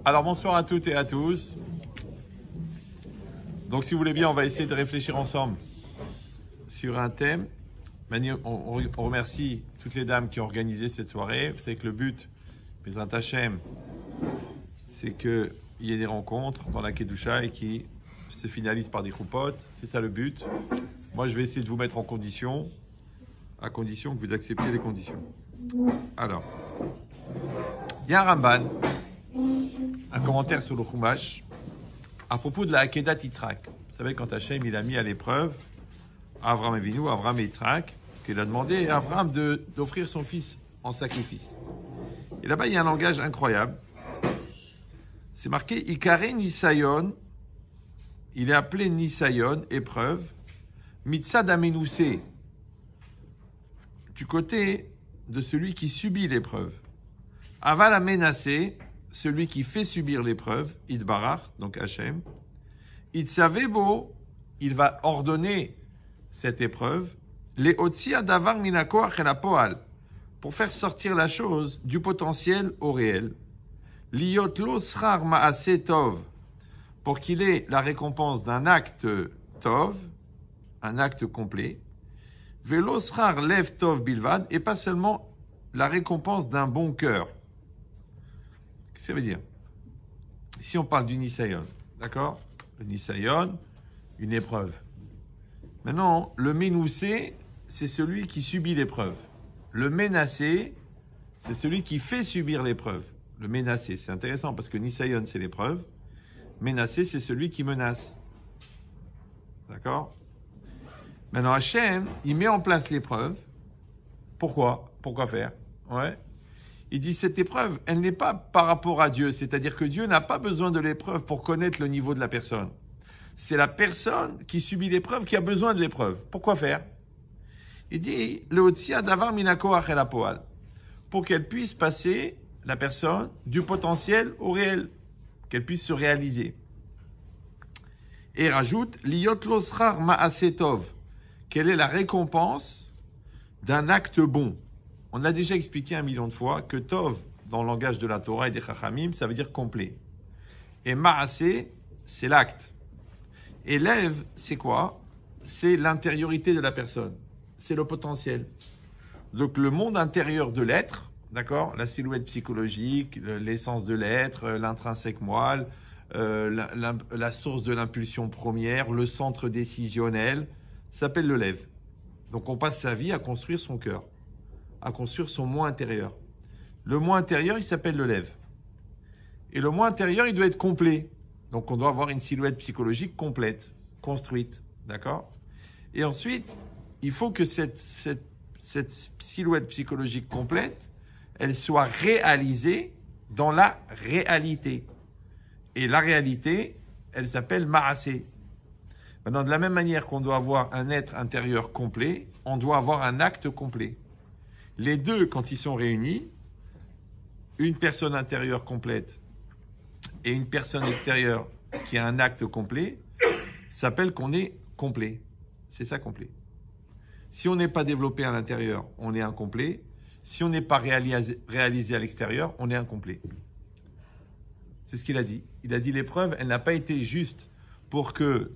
Alors bonsoir à toutes et à tous. Donc si vous voulez bien, on va essayer de réfléchir ensemble sur un thème. On remercie toutes les dames qui ont organisé cette soirée. Vous savez que le but, Bezrat Hashem, c'est qu'il y ait des rencontres dans la Kedusha et qui se finalisent par des choupotes. C'est ça le but. Moi, je vais essayer de vous mettre en condition, à condition que vous acceptiez les conditions. Alors, il y a un Ramban, un commentaire sur le Chumash, à propos de la Akedat Yitzhak. Vous savez, quand Hachem il a mis à l'épreuve Avraham Avinu, Avraham et Yitzhak, qu'il a demandé à Avraham d'offrir son fils en sacrifice. Et là-bas, il y a un langage incroyable. C'est marqué Ikare Nisayon. Il est appelé Nisayon, épreuve. Mitzad Amenoussé, du côté de celui qui subit l'épreuve. Aval Amenassé, celui qui fait subir l'épreuve, Idbarach, donc Hachem. Itzavebo, il va ordonner cette épreuve. Les Otsia Davar Minakoach et la Poal, pour faire sortir la chose du potentiel au réel. Liot lo srar maaseh tov, pour qu'il ait la récompense d'un acte tov, un acte complet. Velo srar lev tov bilvad, et pas seulement la récompense d'un bon cœur. Qu'est-ce que ça veut dire? Ici, on parle du Nisayon, d'accord? Le Nisayon, une épreuve. Maintenant, le Menoussé, c'est celui qui subit l'épreuve. Le Menassé, c'est celui qui fait subir l'épreuve. Le Menassé, c'est intéressant parce que Nisayon, c'est l'épreuve. Menassé, c'est celui qui menace. D'accord? Maintenant, Hachem, il met en place l'épreuve. Pourquoi? Pourquoi faire? Ouais. Il dit, cette épreuve, elle n'est pas par rapport à Dieu. C'est-à-dire que Dieu n'a pas besoin de l'épreuve pour connaître le niveau de la personne. C'est la personne qui subit l'épreuve qui a besoin de l'épreuve. Pourquoi faire? Il dit, le Otsia Davar Minakoach el Apoal, pour qu'elle puisse passer, la personne, du potentiel au réel, qu'elle puisse se réaliser. Et rajoute, Liot lo srar maaseh tov, quelle est la récompense d'un acte bon. On a déjà expliqué 1 million de fois que tov, dans le langage de la Torah et des Chachamim, ça veut dire complet. Et maaseh, c'est l'acte. Et lev, c'est quoi? C'est l'intériorité de la personne. C'est le potentiel. Donc le monde intérieur de l'être, d'accord, la silhouette psychologique, l'essence de l'être, l'intrinsèque moelle, la source de l'impulsion première, le centre décisionnel, s'appelle le lev. Donc on passe sa vie à construire son cœur, à construire son moi intérieur. Le moi intérieur, il s'appelle le lev. Et le moi intérieur, il doit être complet. Donc on doit avoir une silhouette psychologique complète, construite, d'accord? Et ensuite, il faut que cette silhouette psychologique complète, elle soit réalisée dans la réalité. Et la réalité, elle s'appelle Maaseh. Maintenant, de la même manière qu'on doit avoir un être intérieur complet, on doit avoir un acte complet. Les deux, quand ils sont réunis, une personne intérieure complète et une personne extérieure qui a un acte complet, s'appelle qu'on est complet. C'est ça, complet. Si on n'est pas développé à l'intérieur, on est incomplet. Si on n'est pas réalisé à l'extérieur, on est incomplet. C'est ce qu'il a dit. Il a dit l'épreuve, elle n'a pas été juste pour qu'il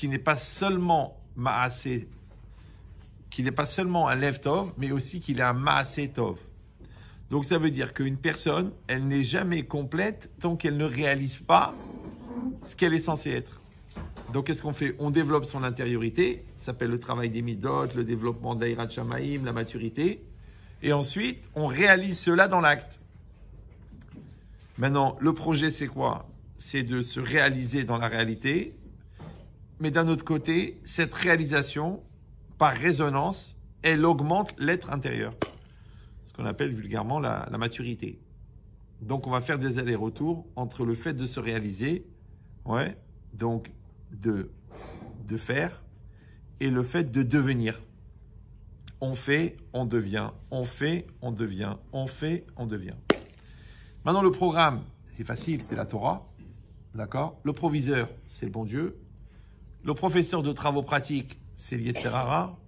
n'ait pas seulement maaseh, qu'il n'ait pas seulement un lev tov, mais aussi qu'il ait un maaseh tov. Donc ça veut dire qu'une personne, elle n'est jamais complète tant qu'elle ne réalise pas ce qu'elle est censée être. Donc qu'est-ce qu'on fait? On développe son intériorité, ça s'appelle le travail des midot, le développement d'Aïrat Shamaïm, la maturité, et ensuite on réalise cela dans l'acte. Maintenant, le projet c'est quoi? C'est de se réaliser dans la réalité, mais d'un autre côté, cette réalisation, par résonance, elle augmente l'être intérieur. Ce qu'on appelle vulgairement la maturité. Donc on va faire des allers-retours entre le fait de se réaliser, ouais, donc de faire, et le fait de devenir. On fait, on devient, on fait, on devient, on fait, on devient. Maintenant le programme, c'est facile, c'est la Torah, d'accord? Le proviseur, c'est le bon Dieu. Le professeur de travaux pratiques, c'est l'Yetzer Hara.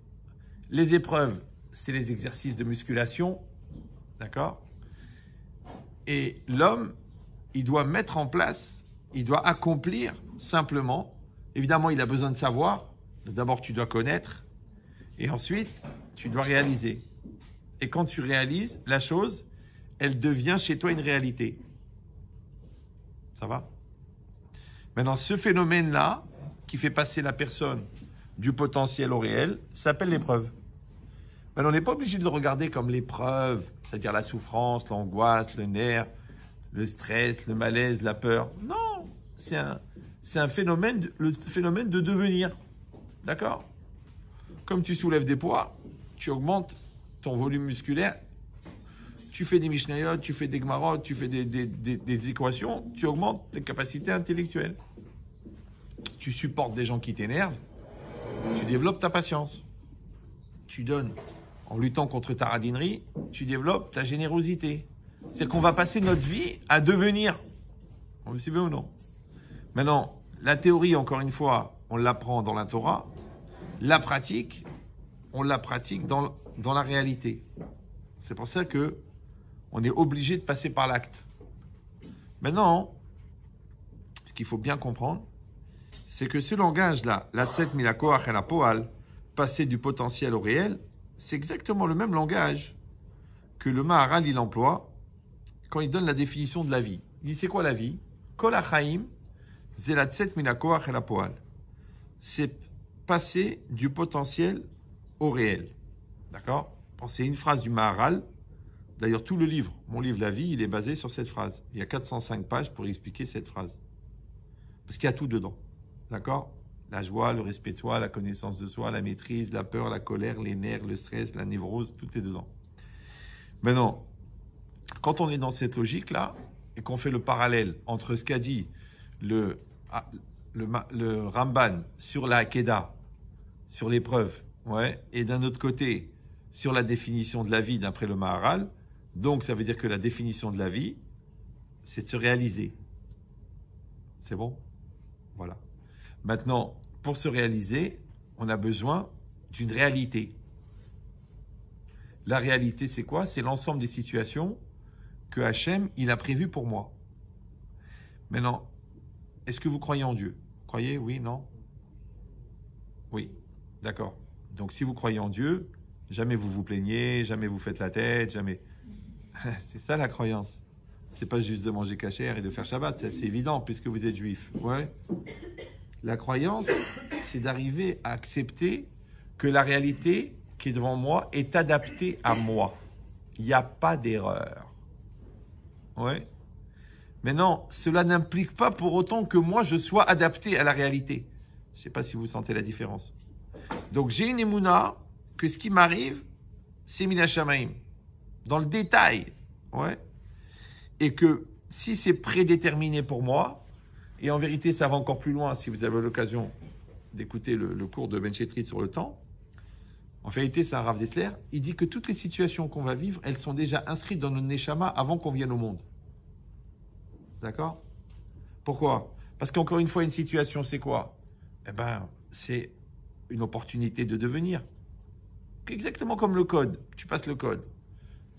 Les épreuves, c'est les exercices de musculation, d'accord? Et l'homme, il doit mettre en place, il doit accomplir simplement. Évidemment, il a besoin de savoir. D'abord, tu dois connaître. Et ensuite, tu dois réaliser. Et quand tu réalises la chose, elle devient chez toi une réalité. Ça va? Maintenant, ce phénomène-là, qui fait passer la personne du potentiel au réel, s'appelle l'épreuve. Maintenant, on n'est pas obligé de le regarder comme l'épreuve, c'est-à-dire la souffrance, l'angoisse, le nerf, le stress, le malaise, la peur. Non, c'est un phénomène, le phénomène de devenir. D'accord? Comme tu soulèves des poids, tu augmentes ton volume musculaire, tu fais des mishnayot, tu fais des gmarot, tu fais des équations, tu augmentes tes capacités intellectuelles. Tu supportes des gens qui t'énervent, tu développes ta patience. Tu donnes, en luttant contre ta radinerie, tu développes ta générosité. C'est qu'on va passer notre vie à devenir. Vous me suivez ou non? Maintenant, la théorie, encore une fois, on l'apprend dans la Torah. La pratique, on la pratique dans la réalité. C'est pour ça que on est obligé de passer par l'acte. Maintenant, ce qu'il faut bien comprendre, c'est que ce langage-là, la tset milakoach et la poal, passer du potentiel au réel, c'est exactement le même langage que le Maharal il emploie quand il donne la définition de la vie. Il dit c'est quoi la vie? Kol hachaim ze la tset milakoach et la poal. C'est passer du potentiel au réel. D'accord? C'est une phrase du Maharal. D'ailleurs, tout le livre, mon livre La vie, il est basé sur cette phrase. Il y a 405 pages pour expliquer cette phrase. Parce qu'il y a tout dedans. D'accord? La joie, le respect de soi, la connaissance de soi, la maîtrise, la peur, la colère, les nerfs, le stress, la névrose, tout est dedans. Maintenant, quand on est dans cette logique-là, et qu'on fait le parallèle entre ce qu'a dit le Ramban sur la Hakeda, sur l'épreuve, ouais, et d'un autre côté, sur la définition de la vie d'après le Maharal, donc ça veut dire que la définition de la vie, c'est de se réaliser. C'est bon? Voilà. Maintenant, pour se réaliser, on a besoin d'une réalité. La réalité, c'est quoi? C'est l'ensemble des situations que Hachem, il a prévues pour moi. Maintenant, est-ce que vous croyez en Dieu? Croyez? Oui? Non? Oui. D'accord. Donc, si vous croyez en Dieu, jamais vous vous plaignez, jamais vous faites la tête, jamais... C'est ça la croyance. C'est pas juste de manger cachère et de faire Shabbat, c'est évident puisque vous êtes juif. Ouais. La croyance, c'est d'arriver à accepter que la réalité qui est devant moi est adaptée à moi. Il n'y a pas d'erreur. Ouais. Mais non, cela n'implique pas pour autant que moi je sois adapté à la réalité. Je ne sais pas si vous sentez la différence. Donc j'ai une émouna que ce qui m'arrive, c'est Mina Shamaim. Dans le détail. Ouais. Et que si c'est prédéterminé pour moi, et en vérité ça va encore plus loin si vous avez l'occasion d'écouter le cours de Ben Chetrit sur le temps, en vérité c'est un Rav Dessler, il dit que toutes les situations qu'on va vivre, elles sont déjà inscrites dans notre Neshama avant qu'on vienne au monde. D'accord? Pourquoi? Parce qu'encore une fois, une situation c'est quoi? Eh ben, c'est une opportunité de devenir. Exactement comme le code. Tu passes le code.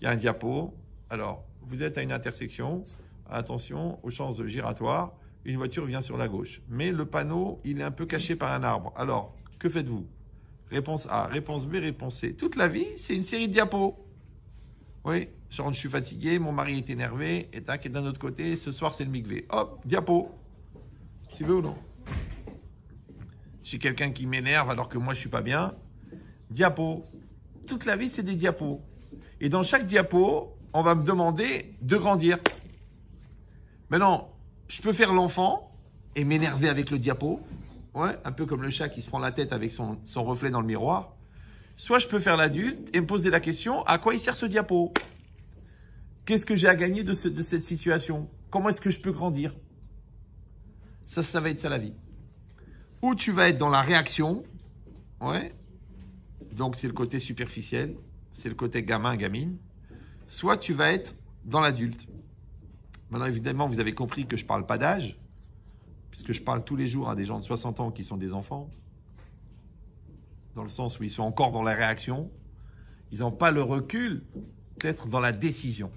Il y a un diapo. Alors, vous êtes à une intersection. Attention aux chances giratoires. Une voiture vient sur la gauche. Mais le panneau, il est un peu caché par un arbre. Alors, que faites-vous? Réponse A, réponse B, réponse C. Toute la vie, c'est une série de diapos. Oui, je rentre, je suis fatigué, mon mari est énervé, et tac, et d'un autre côté, ce soir, c'est le mikvé. Hop, diapo. Tu veux ou non? J'ai quelqu'un qui m'énerve alors que moi, je suis pas bien. Diapo. Toute la vie, c'est des diapos. Et dans chaque diapo, on va me demander de grandir. Maintenant, je peux faire l'enfant et m'énerver avec le diapo. Ouais, un peu comme le chat qui se prend la tête avec son reflet dans le miroir. Soit je peux faire l'adulte et me poser la question, à quoi il sert ce diapo? Qu'est-ce que j'ai à gagner de cette situation? Comment est-ce que je peux grandir? Ça va être ça la vie. Ou tu vas être dans la réaction. Ouais. Donc c'est le côté superficiel. C'est le côté gamin, gamine. Soit tu vas être dans l'adulte. Maintenant, évidemment, vous avez compris que je ne parle pas d'âge, puisque je parle tous les jours à des gens de 60 ans qui sont des enfants, dans le sens où ils sont encore dans la réaction. Ils n'ont pas le recul d'être dans la décision.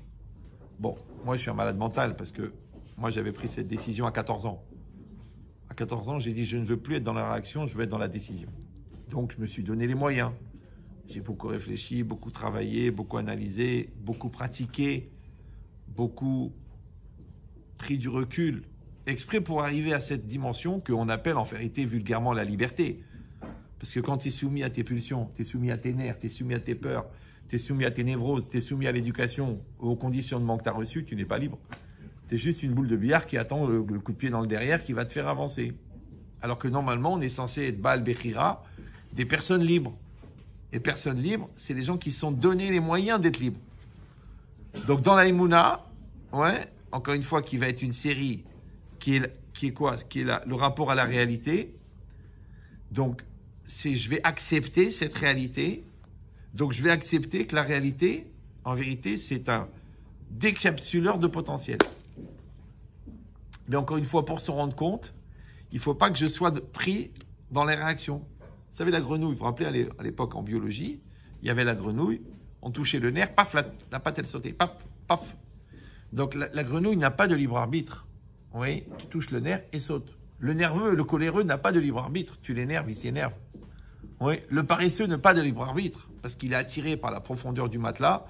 Bon, moi je suis un malade mental parce que moi j'avais pris cette décision à 14 ans. À 14 ans, j'ai dit je ne veux plus être dans la réaction, je veux être dans la décision. Donc je me suis donné les moyens. J'ai beaucoup réfléchi, beaucoup travaillé, beaucoup analysé, beaucoup pratiqué, beaucoup pris du recul, exprès pour arriver à cette dimension qu'on appelle en vérité vulgairement la liberté. Parce que quand tu es soumis à tes pulsions, tu es soumis à tes nerfs, tu es soumis à tes peurs, tu es soumis à tes névroses, tu es soumis à l'éducation, aux conditionnements que tu as reçus, tu n'es pas libre. Tu es juste une boule de billard qui attend le coup de pied dans le derrière qui va te faire avancer. Alors que normalement, on est censé être Baal Bechira, des personnes libres. Et personnes libres, c'est les gens qui se sont donné les moyens d'être libres. Donc dans la Emouna, ouais, encore une fois, qui va être une série qui est quoi? Qui est le rapport à la réalité. Donc, je vais accepter cette réalité. Donc, je vais accepter que la réalité, en vérité, c'est un décapsuleur de potentiel. Mais encore une fois, pour se rendre compte, il ne faut pas que je sois pris dans les réactions. Vous savez, la grenouille, vous vous rappelez, à l'époque en biologie, il y avait la grenouille, on touchait le nerf, paf, la patte, elle sautait, paf, paf. Donc, la grenouille n'a pas de libre arbitre. Oui, tu touches le nerf et saute. Le nerveux, le coléreux n'a pas de libre arbitre. Tu l'énerves, il s'énerve. Oui, le paresseux n'a pas de libre arbitre parce qu'il est attiré par la profondeur du matelas.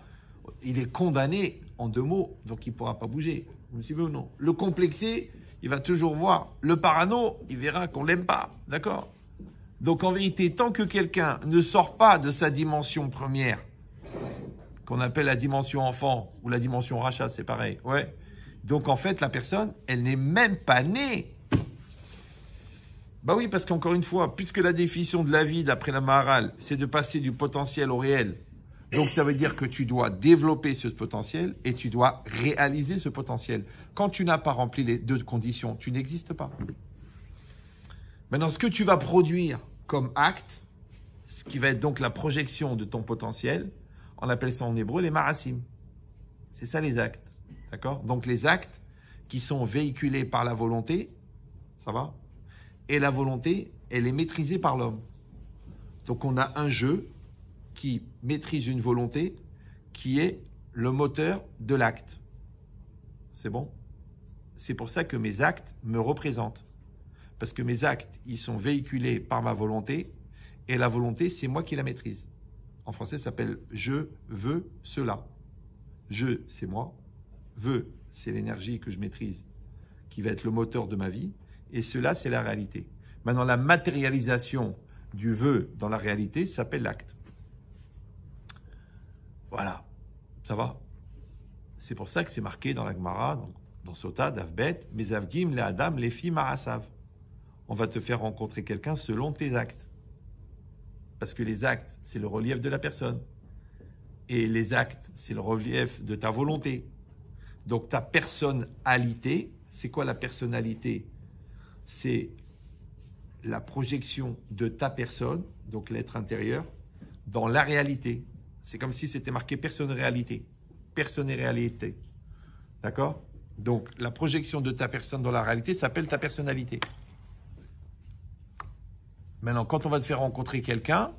Il est condamné en 2 mots, donc il ne pourra pas bouger. Vous me suivez ou non? Le complexé, il va toujours voir. Le parano, il verra qu'on ne l'aime pas. D'accord? Donc en vérité, tant que quelqu'un ne sort pas de sa dimension première, qu'on appelle la dimension enfant ou la dimension rachat, c'est pareil. Ouais. Donc en fait, la personne, elle n'est même pas née. Bah oui, parce qu'encore une fois, puisque la définition de la vie, d'après la Maharal, c'est de passer du potentiel au réel. Donc ça veut dire que tu dois développer ce potentiel et tu dois réaliser ce potentiel. Quand tu n'as pas rempli les 2 conditions, tu n'existes pas. Maintenant, ce que tu vas produire comme acte, ce qui va être donc la projection de ton potentiel, on appelle ça en hébreu les marasim. C'est ça les actes. D'accord? Donc les actes qui sont véhiculés par la volonté, ça va? Et la volonté, elle est maîtrisée par l'homme. Donc on a un jeu qui maîtrise une volonté qui est le moteur de l'acte. C'est bon? C'est pour ça que mes actes me représentent. Parce que mes actes, ils sont véhiculés par ma volonté et la volonté, c'est moi qui la maîtrise. En français, ça s'appelle « je veux cela ». Je, c'est moi. Veux, c'est l'énergie que je maîtrise, qui va être le moteur de ma vie. Et cela, c'est la réalité. Maintenant, la matérialisation du vœu dans la réalité s'appelle l'acte. Voilà. Ça va? C'est pour ça que c'est marqué dans la Gemara, dans Sota, Davbet, Mezavgim, le Adam, les filles Marasav. On va te faire rencontrer quelqu'un selon tes actes. Parce que les actes, c'est le relief de la personne. Et les actes, c'est le relief de ta volonté. Donc ta personnalité, c'est quoi la personnalité? C'est la projection de ta personne, donc l'être intérieur, dans la réalité. C'est comme si c'était marqué personne-réalité. Personne-réalité. D'accord? Donc la projection de ta personne dans la réalité s'appelle ta personnalité. Maintenant, quand on va te faire rencontrer quelqu'un,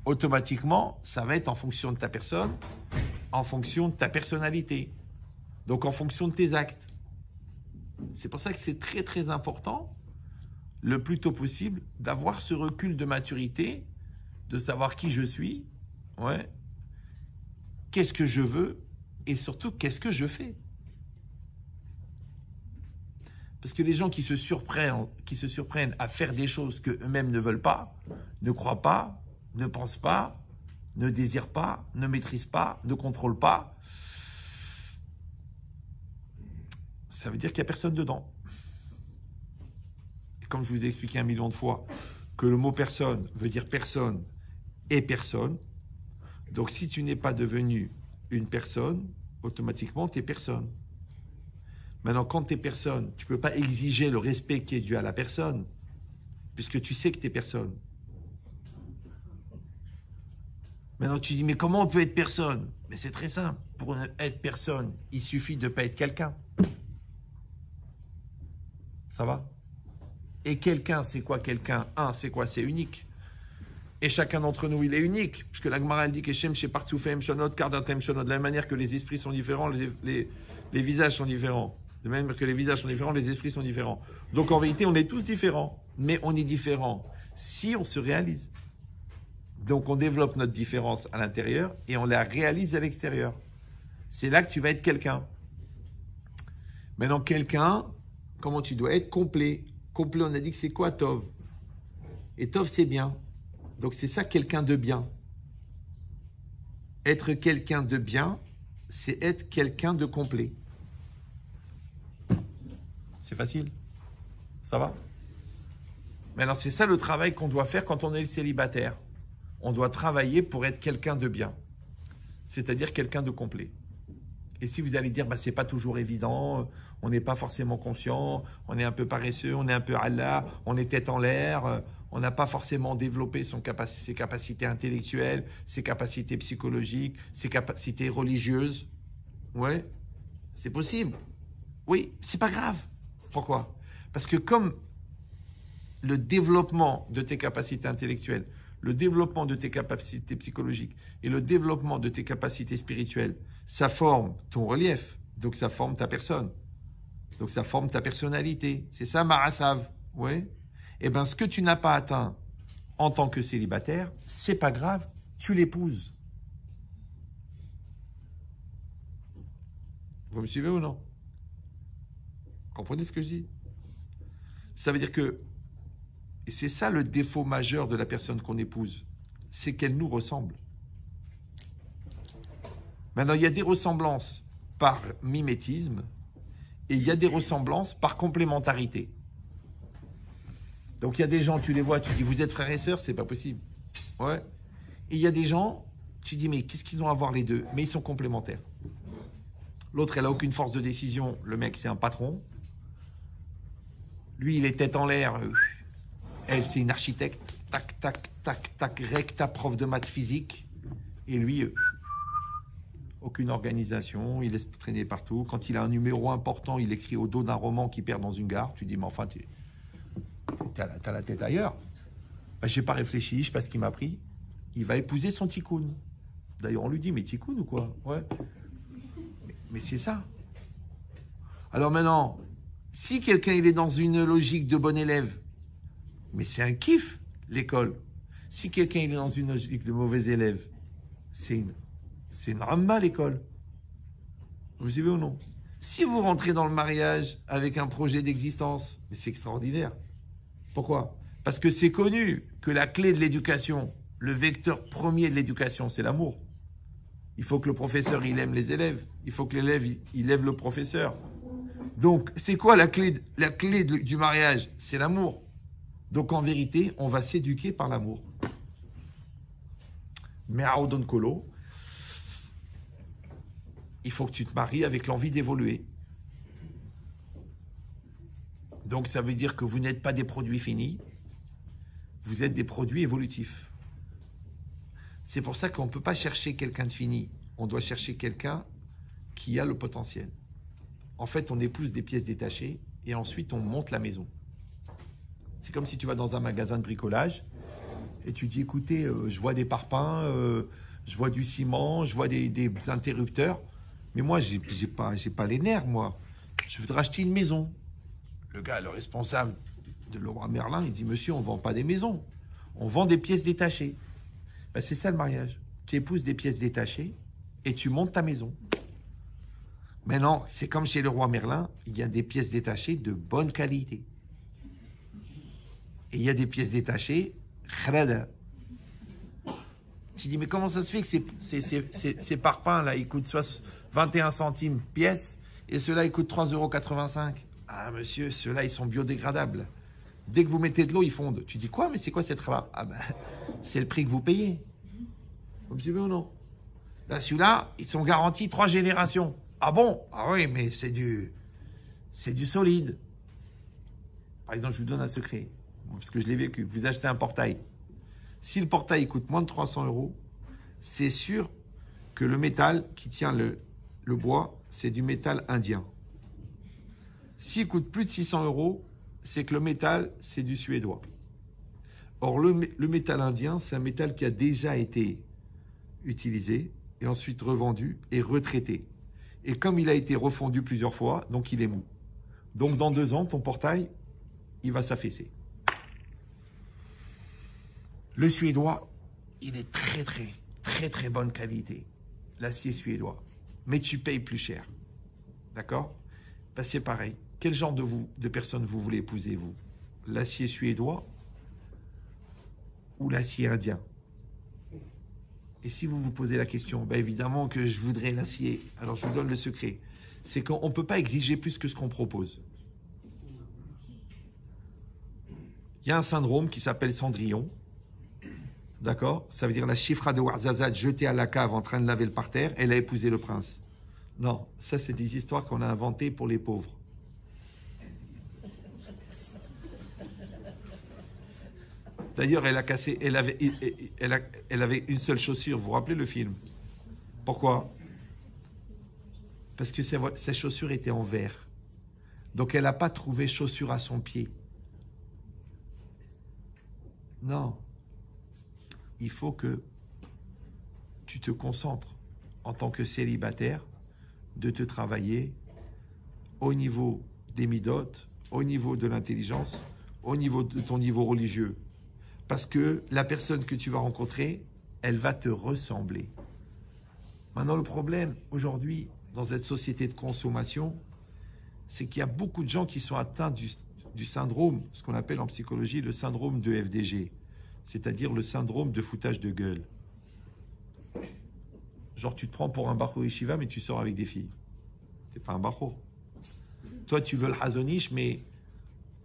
automatiquement, ça va être en fonction de ta personne, en fonction de ta personnalité. Donc en fonction de tes actes. C'est pour ça que c'est très très important, le plus tôt possible, d'avoir ce recul de maturité, de savoir qui je suis, ouais, qu'est-ce que je veux et surtout qu'est-ce que je fais. Parce que les gens qui se surprennent à faire des choses qu'eux-mêmes ne veulent pas, ne croient pas, ne pensent pas, ne désirent pas, ne maîtrisent pas, ne contrôlent pas, ça veut dire qu'il n'y a personne dedans. Et comme je vous ai expliqué 1 million de fois, que le mot personne veut dire personne et personne, donc si tu n'es pas devenu une personne, automatiquement tu es personne. Maintenant, quand tu es personne, tu ne peux pas exiger le respect qui est dû à la personne, puisque tu sais que tu es personne. Maintenant, tu dis, mais comment on peut être personne? Mais c'est très simple. Pour être personne, il suffit de ne pas être quelqu'un. Ça va? Et quelqu'un, c'est quoi quelqu'un? C'est quoi? C'est unique. Et chacun d'entre nous, il est unique. Puisque la Gemara elle dit que Shem Shepartsoufem Shonot, Kardatem Shonot. De la même manière que les esprits sont différents, les visages sont différents. De même que les visages sont différents, les esprits sont différents. Donc en vérité, on est tous différents. Mais on est différents si on se réalise. Donc on développe notre différence à l'intérieur et on la réalise à l'extérieur. C'est là que tu vas être quelqu'un. Maintenant, quelqu'un, comment tu dois être? Complet. Complet, on a dit que c'est quoi Tov? Et Tov, c'est bien. Donc c'est ça, quelqu'un de bien. Être quelqu'un de bien, c'est être quelqu'un de complet. C'est facile. Ça va? Maintenant, c'est ça le travail qu'on doit faire quand on est célibataire. On doit travailler pour être quelqu'un de bien. C'est-à-dire quelqu'un de complet. Et si vous allez dire, c'est pas toujours évident, on n'est pas forcément conscient, on est un peu paresseux, on est un peu Allah, on est tête en l'air, on n'a pas forcément développé ses capacités intellectuelles, ses capacités psychologiques, ses capacités religieuses. Ouais, c'est possible. Oui, c'est pas grave. Pourquoi? Parce que comme le développement de tes capacités intellectuelles, le développement de tes capacités psychologiques et le développement de tes capacités spirituelles, ça forme ton relief, donc ça forme ta personne, donc ça forme ta personnalité. C'est ça, Marasav. Oui. Eh bien, ce que tu n'as pas atteint en tant que célibataire, c'est pas grave, tu l'épouses. Vous me suivez ou non? Comprenez ce que je dis? Ça veut dire que, et c'est ça le défaut majeur de la personne qu'on épouse, c'est qu'elle nous ressemble. Maintenant, il y a des ressemblances par mimétisme et il y a des ressemblances par complémentarité. Donc, il y a des gens, tu les vois, tu dis, vous êtes frères et sœurs, c'est pas possible. Ouais. Et il y a des gens, tu dis, mais qu'est-ce qu'ils ont à voir les deux? Mais ils sont complémentaires. L'autre, elle n'a aucune force de décision. Le mec, c'est un patron. Lui, il est tête en l'air. Elle, c'est une architecte. Tac, tac, tac, tac, recta, prof de maths physique. Et lui, aucune organisation. Il laisse traîner partout. Quand il a un numéro important, il écrit au dos d'un roman qui perd dans une gare. Tu dis, mais enfin, t'as la tête ailleurs. Je n'ai pas réfléchi, je ne sais pas ce qu'il m'a pris. Il va épouser son ticoun. D'ailleurs, on lui dit, mais ticoun ou quoi? Ouais. Mais c'est ça. Alors maintenant, si quelqu'un il est dans une logique de bon élève, mais c'est un kiff, l'école. Si quelqu'un il est dans une logique de mauvais élève, c'est une rama, l'école. Vous suivez ou non? Si vous rentrez dans le mariage avec un projet d'existence, mais c'est extraordinaire. Pourquoi? Parce que c'est connu que la clé de l'éducation, le vecteur premier de l'éducation, c'est l'amour. Il faut que le professeur, il aime les élèves. Il faut que l'élève, il aime le professeur. Donc, c'est quoi la clé du mariage? C'est l'amour. Donc, en vérité, on va s'éduquer par l'amour. Mais à Odon Kolo, il faut que tu te maries avec l'envie d'évoluer. Donc, ça veut dire que vous n'êtes pas des produits finis. Vous êtes des produits évolutifs. C'est pour ça qu'on ne peut pas chercher quelqu'un de fini. On doit chercher quelqu'un qui a le potentiel. En fait, on épouse des pièces détachées et ensuite on monte la maison. C'est comme si tu vas dans un magasin de bricolage et tu dis, écoutez, je vois des parpaings, je vois du ciment, je vois des interrupteurs, mais moi, j'ai pas les nerfs, moi. Je voudrais acheter une maison. Le gars, le responsable de Leroy Merlin, il dit, monsieur, on ne vend pas des maisons, on vend des pièces détachées. Ben, c'est ça le mariage. Tu épouses des pièces détachées et tu montes ta maison. Maintenant, c'est comme chez Leroy Merlin, il y a des pièces détachées de bonne qualité. Et il y a des pièces détachées, khrada. Tu dis, mais comment ça se fait que ces parpaings-là, ils coûtent 21 centimes pièce et ceux-là, ils coûtent 3,85 €. Ah, monsieur, ceux-là, ils sont biodégradables. Dès que vous mettez de l'eau, ils fondent. Tu dis quoi? Mais c'est quoi cette rame? Ah ben, c'est le prix que vous payez. Vous me suivez ou non? Là, celui-là, ils sont garantis 3 générations. Ah bon? Ah oui, mais c'est du solide. Par exemple, je vous donne un secret, parce que je l'ai vécu. Vous achetez un portail. Si le portail coûte moins de 300 €, c'est sûr que le métal qui tient le bois, c'est du métal indien. S'il coûte plus de 600 €, c'est que le métal, c'est du suédois. Or, le métal indien, c'est un métal qui a déjà été utilisé et ensuite revendu et retraité. Et comme il a été refondu plusieurs fois, donc il est mou. Donc dans 2 ans, ton portail, il va s'affaisser. Le suédois, il est très bonne qualité. L'acier suédois. Mais tu payes plus cher. D'accord? Ben, c'est pareil. Quel genre de personne vous voulez épouser, vous? L'acier suédois ou l'acier indien? Et si vous vous posez la question, ben évidemment que je voudrais l'acier. Alors je vous donne le secret. C'est qu'on ne peut pas exiger plus que ce qu'on propose. Il y a un syndrome qui s'appelle Cendrillon. D'accord? Ça veut dire la chifra de Ouarzazate jetée à la cave en train de laver le parterre, elle a épousé le prince. Non, ça c'est des histoires qu'on a inventées pour les pauvres. D'ailleurs, elle a cassé, elle avait une seule chaussure. Vous vous rappelez le film? Pourquoi? Parce que sa chaussure était en verre. Donc elle n'a pas trouvé chaussure à son pied. Non. Il faut que tu te concentres en tant que célibataire de te travailler au niveau des midotes, au niveau de l'intelligence, au niveau de ton niveau religieux. Parce que la personne que tu vas rencontrer, elle va te ressembler. Maintenant, le problème aujourd'hui, dans cette société de consommation, c'est qu'il y a beaucoup de gens qui sont atteints du syndrome, ce qu'on appelle en psychologie le syndrome de FDG, c'est-à-dire le syndrome de foutage de gueule. Genre, tu te prends pour un bachor yeshiva, mais tu sors avec des filles. T'es pas un bachor. Toi, tu veux le hazonish, mais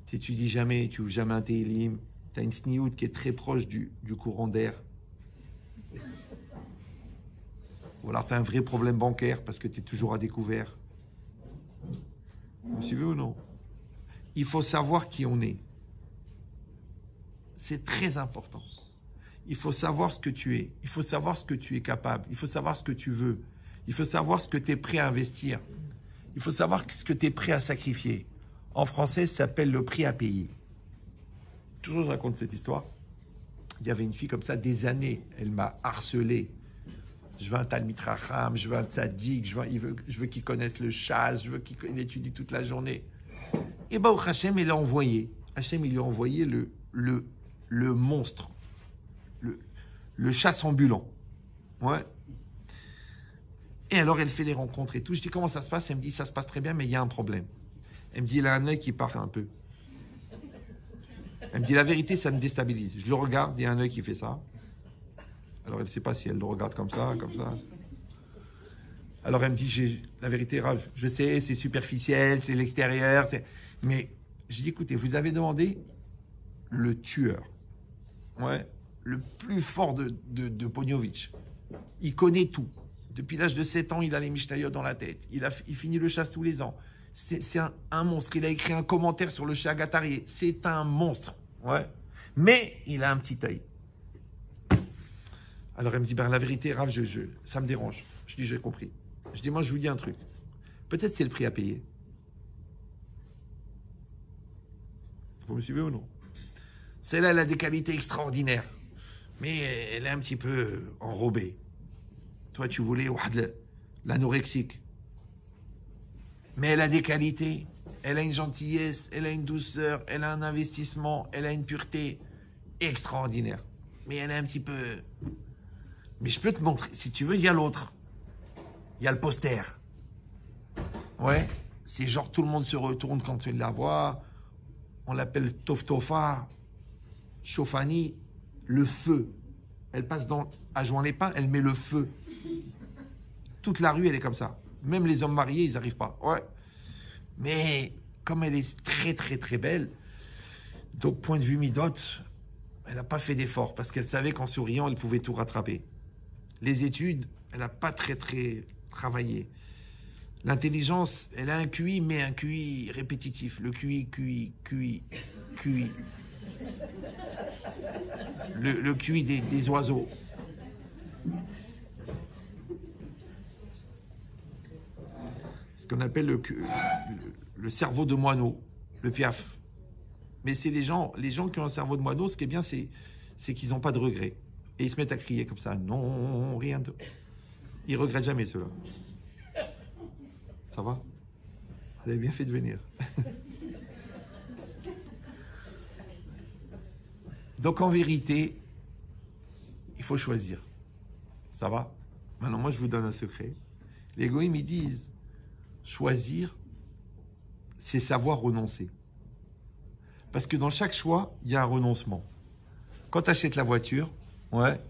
tu n'étudies jamais, tu ouvres jamais un télim. Tu as une sniout qui est très proche du courant d'air. Ou alors tu as un vrai problème bancaire parce que tu es toujours à découvert. Vous me suivez ou non? Il faut savoir qui on est. C'est très important. Il faut savoir ce que tu es. Il faut savoir ce que tu es capable. Il faut savoir ce que tu veux. Il faut savoir ce que tu es prêt à investir. Il faut savoir ce que tu es prêt à sacrifier. En français, ça s'appelle le prix à payer. Toujours je raconte cette histoire. Il y avait une fille comme ça, des années, elle m'a harcelé. Je veux un Talmid Racham, je veux un tzaddik, je veux qu'il connaisse le chasse, je veux qu'il étudie toute la journée. Et bah, Hachem, il a envoyé. Hachem, il lui a envoyé le monstre, le chasse ambulant. Ouais. Et alors, elle fait les rencontres et tout. Je dis, comment ça se passe? Elle me dit, ça se passe très bien, mais il y a un problème. Elle me dit, il a un œil qui part un peu. Elle me dit, la vérité, ça me déstabilise. Je le regarde, il y a un œil qui fait ça. Alors, elle ne sait pas si elle le regarde comme ça, comme ça. Alors, elle me dit, la vérité, Rav, je sais, c'est superficiel, c'est l'extérieur. Mais, je dis, écoutez, vous avez demandé le tueur. Ouais, le plus fort de Pognovitch. Il connaît tout. Depuis l'âge de 7 ans, il a les Mishnayot dans la tête. Il finit le chasse tous les ans. C'est un monstre. Il a écrit un commentaire sur le Shagatari. C'est un monstre. Ouais. Mais il a un petit œil. Alors elle me dit, ben, la vérité, Rav, ça me dérange. Je dis, j'ai compris. Je dis, moi, je vous dis un truc. Peut-être c'est le prix à payer. Vous me suivez ou non? Celle-là, elle a des qualités extraordinaires. Mais elle est un petit peu enrobée. Toi, tu voulais l'anorexique. Mais elle a des qualités. Elle a une gentillesse, elle a une douceur, elle a un investissement, elle a une pureté extraordinaire. Mais elle est un petit peu... Mais je peux te montrer. Si tu veux, il y a l'autre. Il y a le poster. Ouais. C'est genre tout le monde se retourne quand tu la vois. On l'appelle Toftofa, Chofani, le feu. Elle passe à Jouan-les-Pins, elle met le feu. Toute la rue, elle est comme ça. Même les hommes mariés, ils n'arrivent pas. Ouais. Mais comme elle est très belle, donc point de vue midote, elle n'a pas fait d'effort parce qu'elle savait qu'en souriant, elle pouvait tout rattraper. Les études, elle n'a pas très travaillé. L'intelligence, elle a un QI, mais un QI répétitif. Le QI. Le QI des oiseaux. Ce qu'on appelle le cerveau de moineau, le piaf. Mais c'est les gens qui ont un cerveau de moineau, ce qui est bien, c'est qu'ils n'ont pas de regrets. Et ils se mettent à crier comme ça. Non, rien de... Ils ne regrettent jamais, ceux-là. Ça va? Vous avez bien fait de venir. Donc, en vérité, il faut choisir. Ça va? Maintenant, moi, je vous donne un secret. Les goïms, ils disent, choisir, c'est savoir renoncer. Parce que dans chaque choix, il y a un renoncement. Quand tu achètes la voiture, ouais,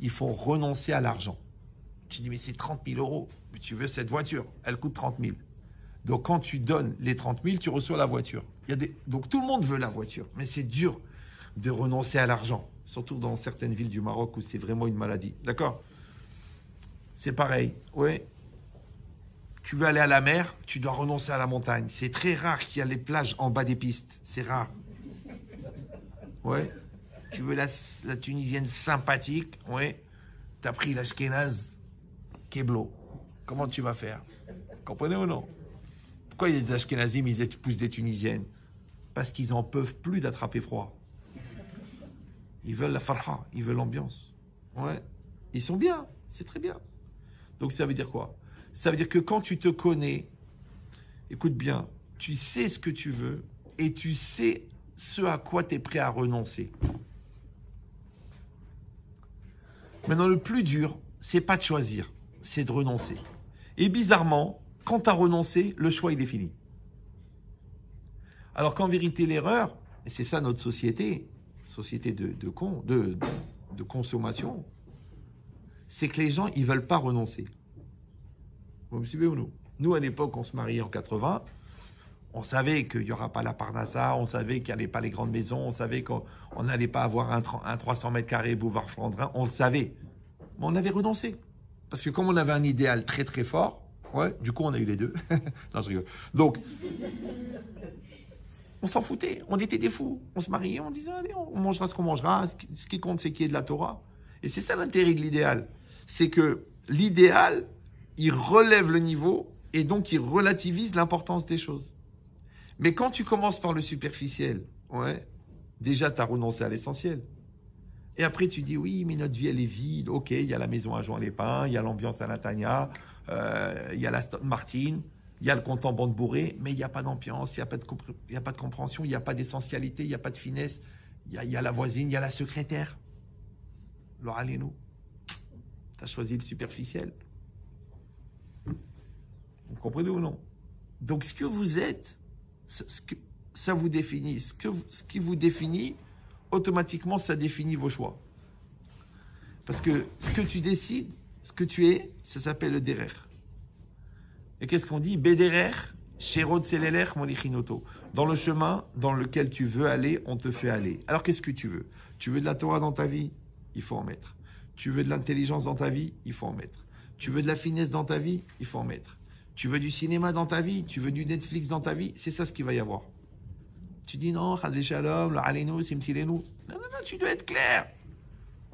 il faut renoncer à l'argent. Tu dis, mais c'est 30 000 euros. Mais tu veux cette voiture, elle coûte 30 000. Donc, quand tu donnes les 30 000, tu reçois la voiture. Donc, tout le monde veut la voiture. Mais c'est dur de renoncer à l'argent. Surtout dans certaines villes du Maroc où c'est vraiment une maladie. D'accord? C'est pareil. Ouais. Tu veux aller à la mer, tu dois renoncer à la montagne. C'est très rare qu'il y ait les plages en bas des pistes. C'est rare. Ouais. Tu veux la Tunisienne sympathique. Ouais. Tu as pris l'Ashkénaze Keblo. Comment tu vas faire? Comprenez ou non? Pourquoi il y a des Ashkénazim, ils épousent des Tunisiennes? Parce qu'ils n'en peuvent plus d'attraper froid. Ils veulent la farha, ils veulent l'ambiance. Ouais. Ils sont bien, c'est très bien. Donc ça veut dire quoi? Ça veut dire que quand tu te connais, écoute bien, tu sais ce que tu veux et tu sais ce à quoi tu es prêt à renoncer. Maintenant, le plus dur, c'est pas de choisir, c'est de renoncer. Et bizarrement, quand tu as renoncé, le choix il est fini. Alors qu'en vérité, l'erreur, et c'est ça notre société de consommation, c'est que les gens, ils ne veulent pas renoncer. Vous me suivez ou non? Nous, à l'époque, on se mariait en 80, on savait qu'il n'y aura pas la Parnassa, on savait qu'il n'y allait pas les grandes maisons, on savait qu'on n'allait pas avoir un 300 mètres carrés boulevard Flandrin, on le savait. Mais on avait renoncé. Parce que comme on avait un idéal très très fort, ouais, du coup on a eu les deux. Non, je rigole. Donc, on s'en foutait, on était des fous. On se mariait, on disait, allez, on mangera ce qu'on mangera, ce qui compte c'est qu'il y ait de la Torah. Et c'est ça l'intérêt de l'idéal. C'est que l'idéal, il relève le niveau et donc il relativise l'importance des choses. Mais quand tu commences par le superficiel, ouais, déjà tu as renoncé à l'essentiel. Et après tu dis, oui, mais notre vie elle est vide. Ok, il y a la maison à Jean-Lépin, il y a l'ambiance à Natania, il y a la Aston Martin, il y a le compte en banque bourré, mais il n'y a pas d'ambiance, il n'y a pas de compréhension, il n'y a pas d'essentialité, il n'y a pas de finesse. Il y a la voisine, il y a la secrétaire. Alors allez-nous. Tu as choisi le superficiel. Vous comprenez ou non? Donc ce que vous êtes, ça vous définit. Ce qui vous définit, automatiquement, ça définit vos choix. Parce que ce que tu décides, ce que tu es, ça s'appelle le derer. Et qu'est-ce qu'on dit? Bederer, Sherod Seleler, Molichinoto. Dans le chemin dans lequel tu veux aller, on te fait aller. Alors qu'est-ce que tu veux? Tu veux de la Torah dans ta vie? Il faut en mettre. Tu veux de l'intelligence dans ta vie? Il faut en mettre. Tu veux de la finesse dans ta vie? Il faut en mettre. Tu veux du cinéma dans ta vie? Tu veux du Netflix dans ta vie? C'est ça ce qu'il va y avoir. Tu dis non, Chazvé Shalom, le Aleinu, Simsilenu. Non, tu dois être clair.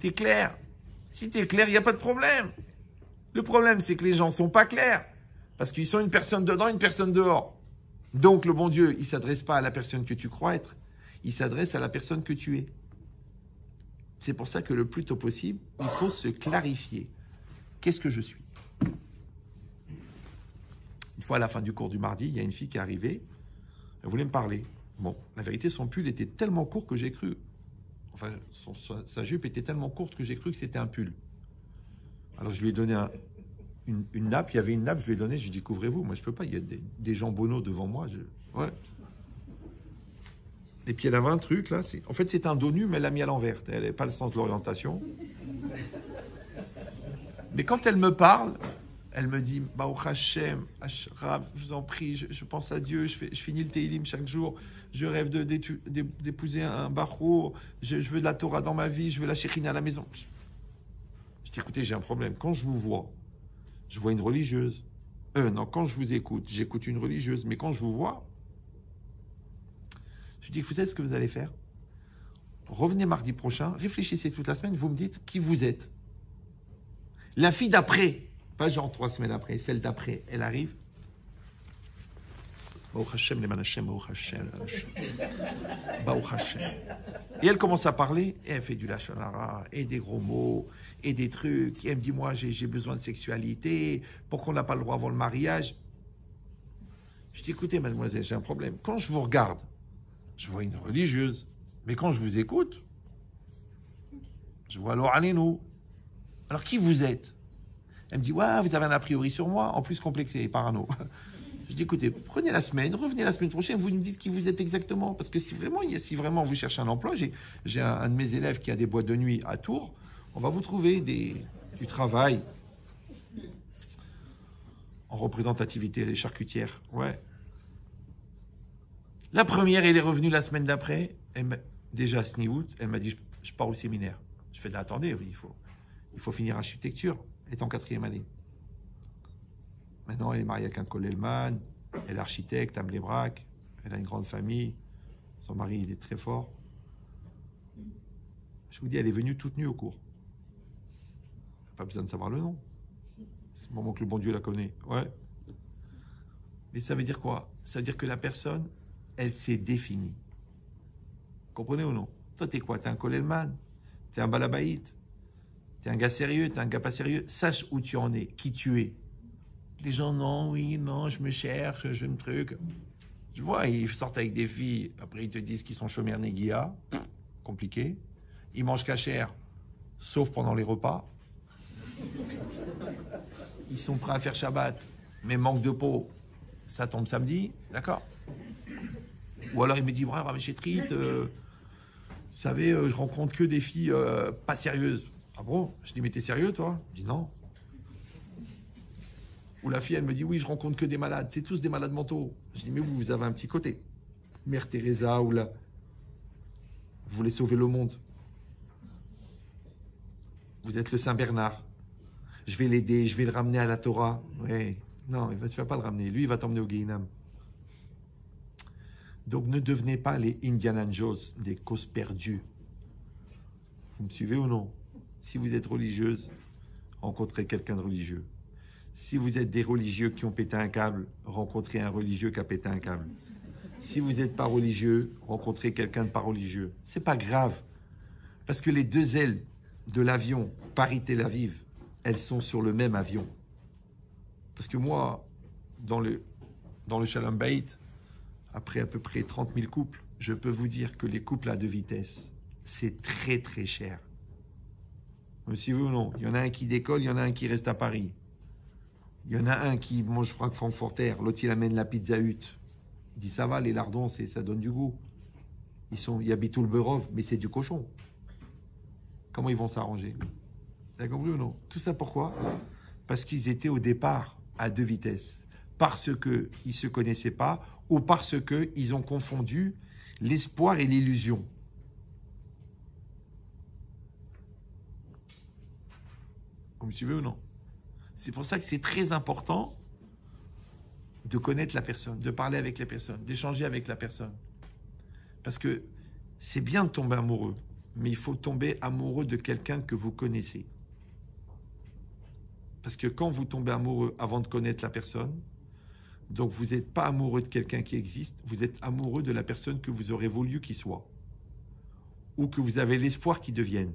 Tu es clair. Si tu es clair, il n'y a pas de problème. Le problème, c'est que les gens ne sont pas clairs. Parce qu'ils sont une personne dedans, une personne dehors. Donc, le bon Dieu, il ne s'adresse pas à la personne que tu crois être. Il s'adresse à la personne que tu es. C'est pour ça que le plus tôt possible, il faut se clarifier. Qu'est-ce que je suis? Une fois à la fin du cours du mardi, il y a une fille qui est arrivée. Elle voulait me parler. Bon, la vérité, son pull était tellement court que j'ai cru... Enfin, sa jupe était tellement courte que j'ai cru que c'était un pull. Alors, je lui ai donné une nappe. Il y avait une nappe, je lui ai donné. Je lui ai dit, couvrez-vous. Moi, je ne peux pas. Il y a des jambonneaux devant moi. Ouais. Et puis, elle avait un truc, là. En fait, c'est un dos nu, mais elle l'a mis à l'envers. Elle n'avait pas le sens de l'orientation. Mais quand elle me parle... Elle me dit, Baruch Hashem, Ashraf, je vous en prie, je pense à Dieu, je finis le Teilim chaque jour, je rêve d'épouser un Bachour, je veux de la Torah dans ma vie, je veux la Shekhinah à la maison. Je dis, écoutez, j'ai un problème. Quand je vous vois, je vois une religieuse. Non, quand je vous écoute, j'écoute une religieuse. Mais quand je vous vois, je dis, vous savez ce que vous allez faire? Revenez mardi prochain, réfléchissez toute la semaine, vous me dites qui vous êtes. La fille d'après, pas genre 3 semaines après, celle d'après, elle arrive. Baruch Hashem, les Manachem, Baruch Hashem, Baruch Hashem. Et elle commence à parler, et elle fait du lachon hara, et des gros mots, et des trucs. Et elle me dit, moi, j'ai besoin de sexualité, pourquoi on n'a pas le droit avant le mariage? Je dis, écoutez, mademoiselle, j'ai un problème. Quand je vous regarde, je vois une religieuse, mais quand je vous écoute, je vois alors allez-nous. Alors qui vous êtes? Elle me dit, ouais, vous avez un a priori sur moi, en plus complexé et parano. Je dis, écoutez, prenez la semaine, revenez la semaine prochaine, vous me dites qui vous êtes exactement. Parce que si vraiment vous cherchez un emploi, j'ai un de mes élèves qui a des boîtes de nuit à Tours, on va vous trouver du travail en représentativité des charcutières. Ouais. La première, elle est revenue la semaine d'après, déjà à Sniout, elle m'a dit, je pars au séminaire. Je fais, attendez, oui, il faut finir architecture, elle est en 4e année. Maintenant, elle est mariée avec un Kollelman, elle est architecte à Mlebrak, elle a une grande famille, son mari, il est très fort. Je vous dis, elle est venue toute nue au cours. Pas besoin de savoir le nom. C'est le moment que le bon Dieu la connaît. Ouais. Mais ça veut dire quoi? Ça veut dire que la personne, elle s'est définie. Comprenez ou non? Toi, t'es quoi? T'es un Kollelman? T'es un balabaït? T'es un gars sérieux? T'es un gars pas sérieux? Sache où tu en es, qui tu es. Les gens, non, oui, non, je me cherche, je me truc. Je vois, ils sortent avec des filles, après ils te disent qu'ils sont chômeurs néguia, compliqué. Ils mangent cachère, sauf pendant les repas. Ils sont prêts à faire Shabbat, mais manque de peau, ça tombe samedi, d'accord? Ou alors il me dit, ouais, Rav Chétrit, vous savez, je rencontre que des filles pas sérieuses. Ah bon? Je dis, mais t'es sérieux, toi? Je dis, non. Ou la fille, elle me dit, oui, je rencontre que des malades. C'est tous des malades mentaux. Je dis, mais vous avez un petit côté. Mère Teresa, ou là, vous voulez sauver le monde. Vous êtes le Saint Bernard. Je vais l'aider, je vais le ramener à la Torah. Ouais. Non, tu ne vas pas le ramener. Lui, il va t'emmener au Guéhinam. Donc, ne devenez pas les Indiana Jones, des causes perdues. Vous me suivez ou non? Si vous êtes religieuse, rencontrez quelqu'un de religieux. Si vous êtes des religieux qui ont pété un câble, rencontrez un religieux qui a pété un câble. Si vous n'êtes pas religieux, rencontrez quelqu'un de pas religieux. C'est pas grave. Parce que les deux ailes de l'avion Paris-Tel Aviv, elles sont sur le même avion. Parce que moi, dans le Shalom Bayit, après à peu près 30 000 couples, je peux vous dire que les couples à 2 vitesses, c'est très très cher. Vous me suivez ou non? Il y en a un qui décolle, il y en a un qui reste à Paris. Il y en a un qui mange Frankfurter, l'autre il amène la Pizza Hut. Il dit ça va, les lardons, ça donne du goût. Il habitent tout le Beurov, mais c'est du cochon. Comment ils vont s'arranger? Vous avez compris ou non? Tout ça pourquoi? Parce qu'ils étaient au départ à 2 vitesses. Parce qu'ils ne se connaissaient pas ou parce qu'ils ont confondu l'espoir et l'illusion. Vous me suivez ou non? C'est pour ça que c'est très important de connaître la personne, de parler avec la personne, d'échanger avec la personne. Parce que c'est bien de tomber amoureux, mais il faut tomber amoureux de quelqu'un que vous connaissez. Parce que quand vous tombez amoureux avant de connaître la personne, donc vous n'êtes pas amoureux de quelqu'un qui existe, vous êtes amoureux de la personne que vous aurez voulu qu'il soit. Ou que vous avez l'espoir qu'il devienne.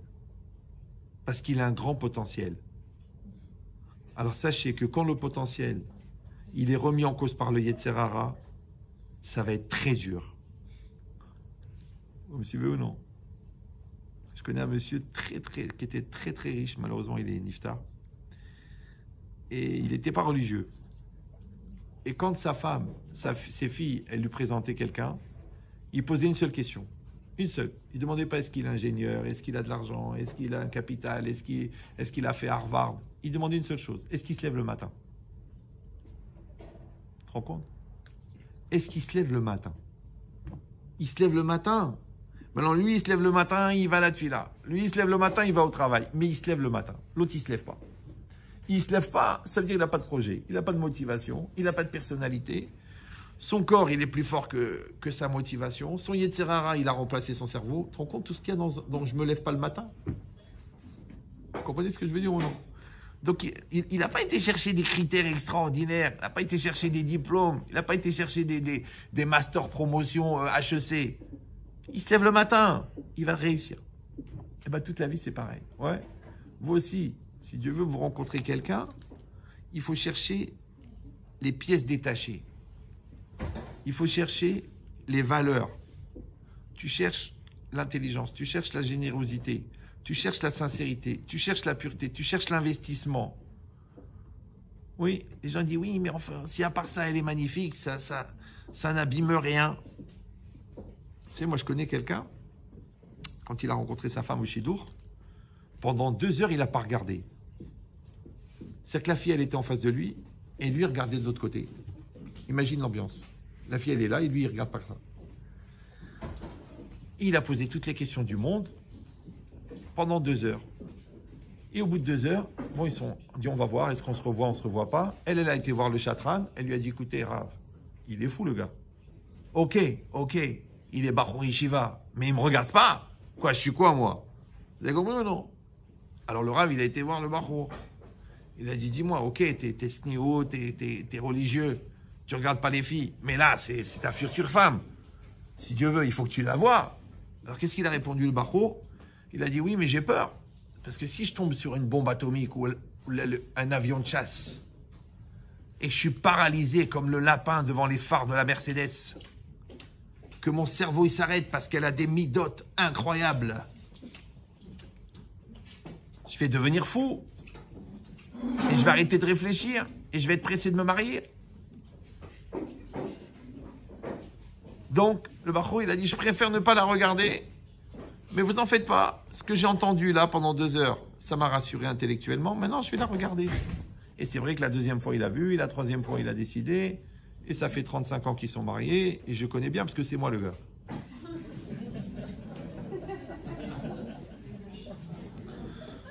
Parce qu'il a un grand potentiel. Alors sachez que quand le potentiel, il est remis en cause par le Yetzer Hara, ça va être très dur. Vous me suivez ou non? Je connais un monsieur qui était très très riche, malheureusement il est niftar. Et il n'était pas religieux. Et quand sa femme, ses filles, elles lui présentaient quelqu'un, il posait une seule question. Une seule. Il ne demandait pas est-ce qu'il est ingénieur, est-ce qu'il a de l'argent, est-ce qu'il a un capital, est-ce qu'il a fait Harvard. Il demandait une seule chose. Est-ce qu'il se lève le matin? Tu te rends compte? Est-ce qu'il se lève le matin? Il se lève le matin. Maintenant, lui, il se lève le matin, il va à la tefila. Lui, il se lève le matin, il va au travail. Mais il se lève le matin. L'autre, il ne se lève pas. Il ne se lève pas, ça veut dire qu'il n'a pas de projet. Il n'a pas de motivation. Il n'a pas de personnalité. Son corps, il est plus fort que sa motivation. Son Yetzer Hara, il a remplacé son cerveau. Tu te rends compte tout ce qu'il y a dans je ne me lève pas le matin? Vous comprenez ce que je veux dire ou non? Donc, il n'a pas été chercher des critères extraordinaires, il n'a pas été chercher des diplômes, il n'a pas été chercher des masters promotion HEC. Il se lève le matin, il va réussir. Et bien, toute la vie, c'est pareil. Ouais. Vous aussi, si Dieu veut vous rencontrer quelqu'un, il faut chercher les pièces détachées. Il faut chercher les valeurs. Tu cherches l'intelligence, tu cherches la générosité, tu cherches la sincérité, tu cherches la pureté, tu cherches l'investissement. Oui, les gens disent oui, mais enfin, si à part ça, elle est magnifique, ça n'abîme rien. Tu sais, moi, je connais quelqu'un, quand il a rencontré sa femme au Chidour, pendant 2 heures, il n'a pas regardé. C'est-à-dire que la fille, elle était en face de lui, et lui, il regardait de l'autre côté. Imagine l'ambiance. La fille, elle est là, et lui, il regarde pas ça. Il a posé toutes les questions du monde pendant 2 heures. Et au bout de 2 heures, bon, ils sont dit on va voir, est-ce qu'on se revoit, on se revoit pas. Elle a été voir le chatran, elle lui a dit écoutez, Rav, il est fou le gars. Ok, il est Bachour Yeshiva, mais il me regarde pas. Quoi, je suis quoi moi? Vous avez compris ou non? Alors le Rav, il a été voir le Bachour. Il a dit dis-moi, ok, t'es snio, t'es religieux, tu regardes pas les filles, mais là, c'est ta future femme. Si Dieu veut, il faut que tu la vois. Alors qu'est-ce qu'il a répondu le Bachour? Il a dit oui, mais j'ai peur. Parce que si je tombe sur une bombe atomique ou un avion de chasse et que je suis paralysé comme le lapin devant les phares de la Mercedes, que mon cerveau il s'arrête parce qu'elle a des midotes incroyables, je vais devenir fou. Et je vais arrêter de réfléchir et je vais être pressé de me marier. Donc, le Bachour, il a dit, je préfère ne pas la regarder, mais vous en faites pas. Ce que j'ai entendu là pendant 2 heures, ça m'a rassuré intellectuellement. Maintenant, je vais la regarder. Et c'est vrai que la 2e fois, il a vu, et la 3e fois, il a décidé. Et ça fait 35 ans qu'ils sont mariés, et je connais bien parce que c'est moi le gars.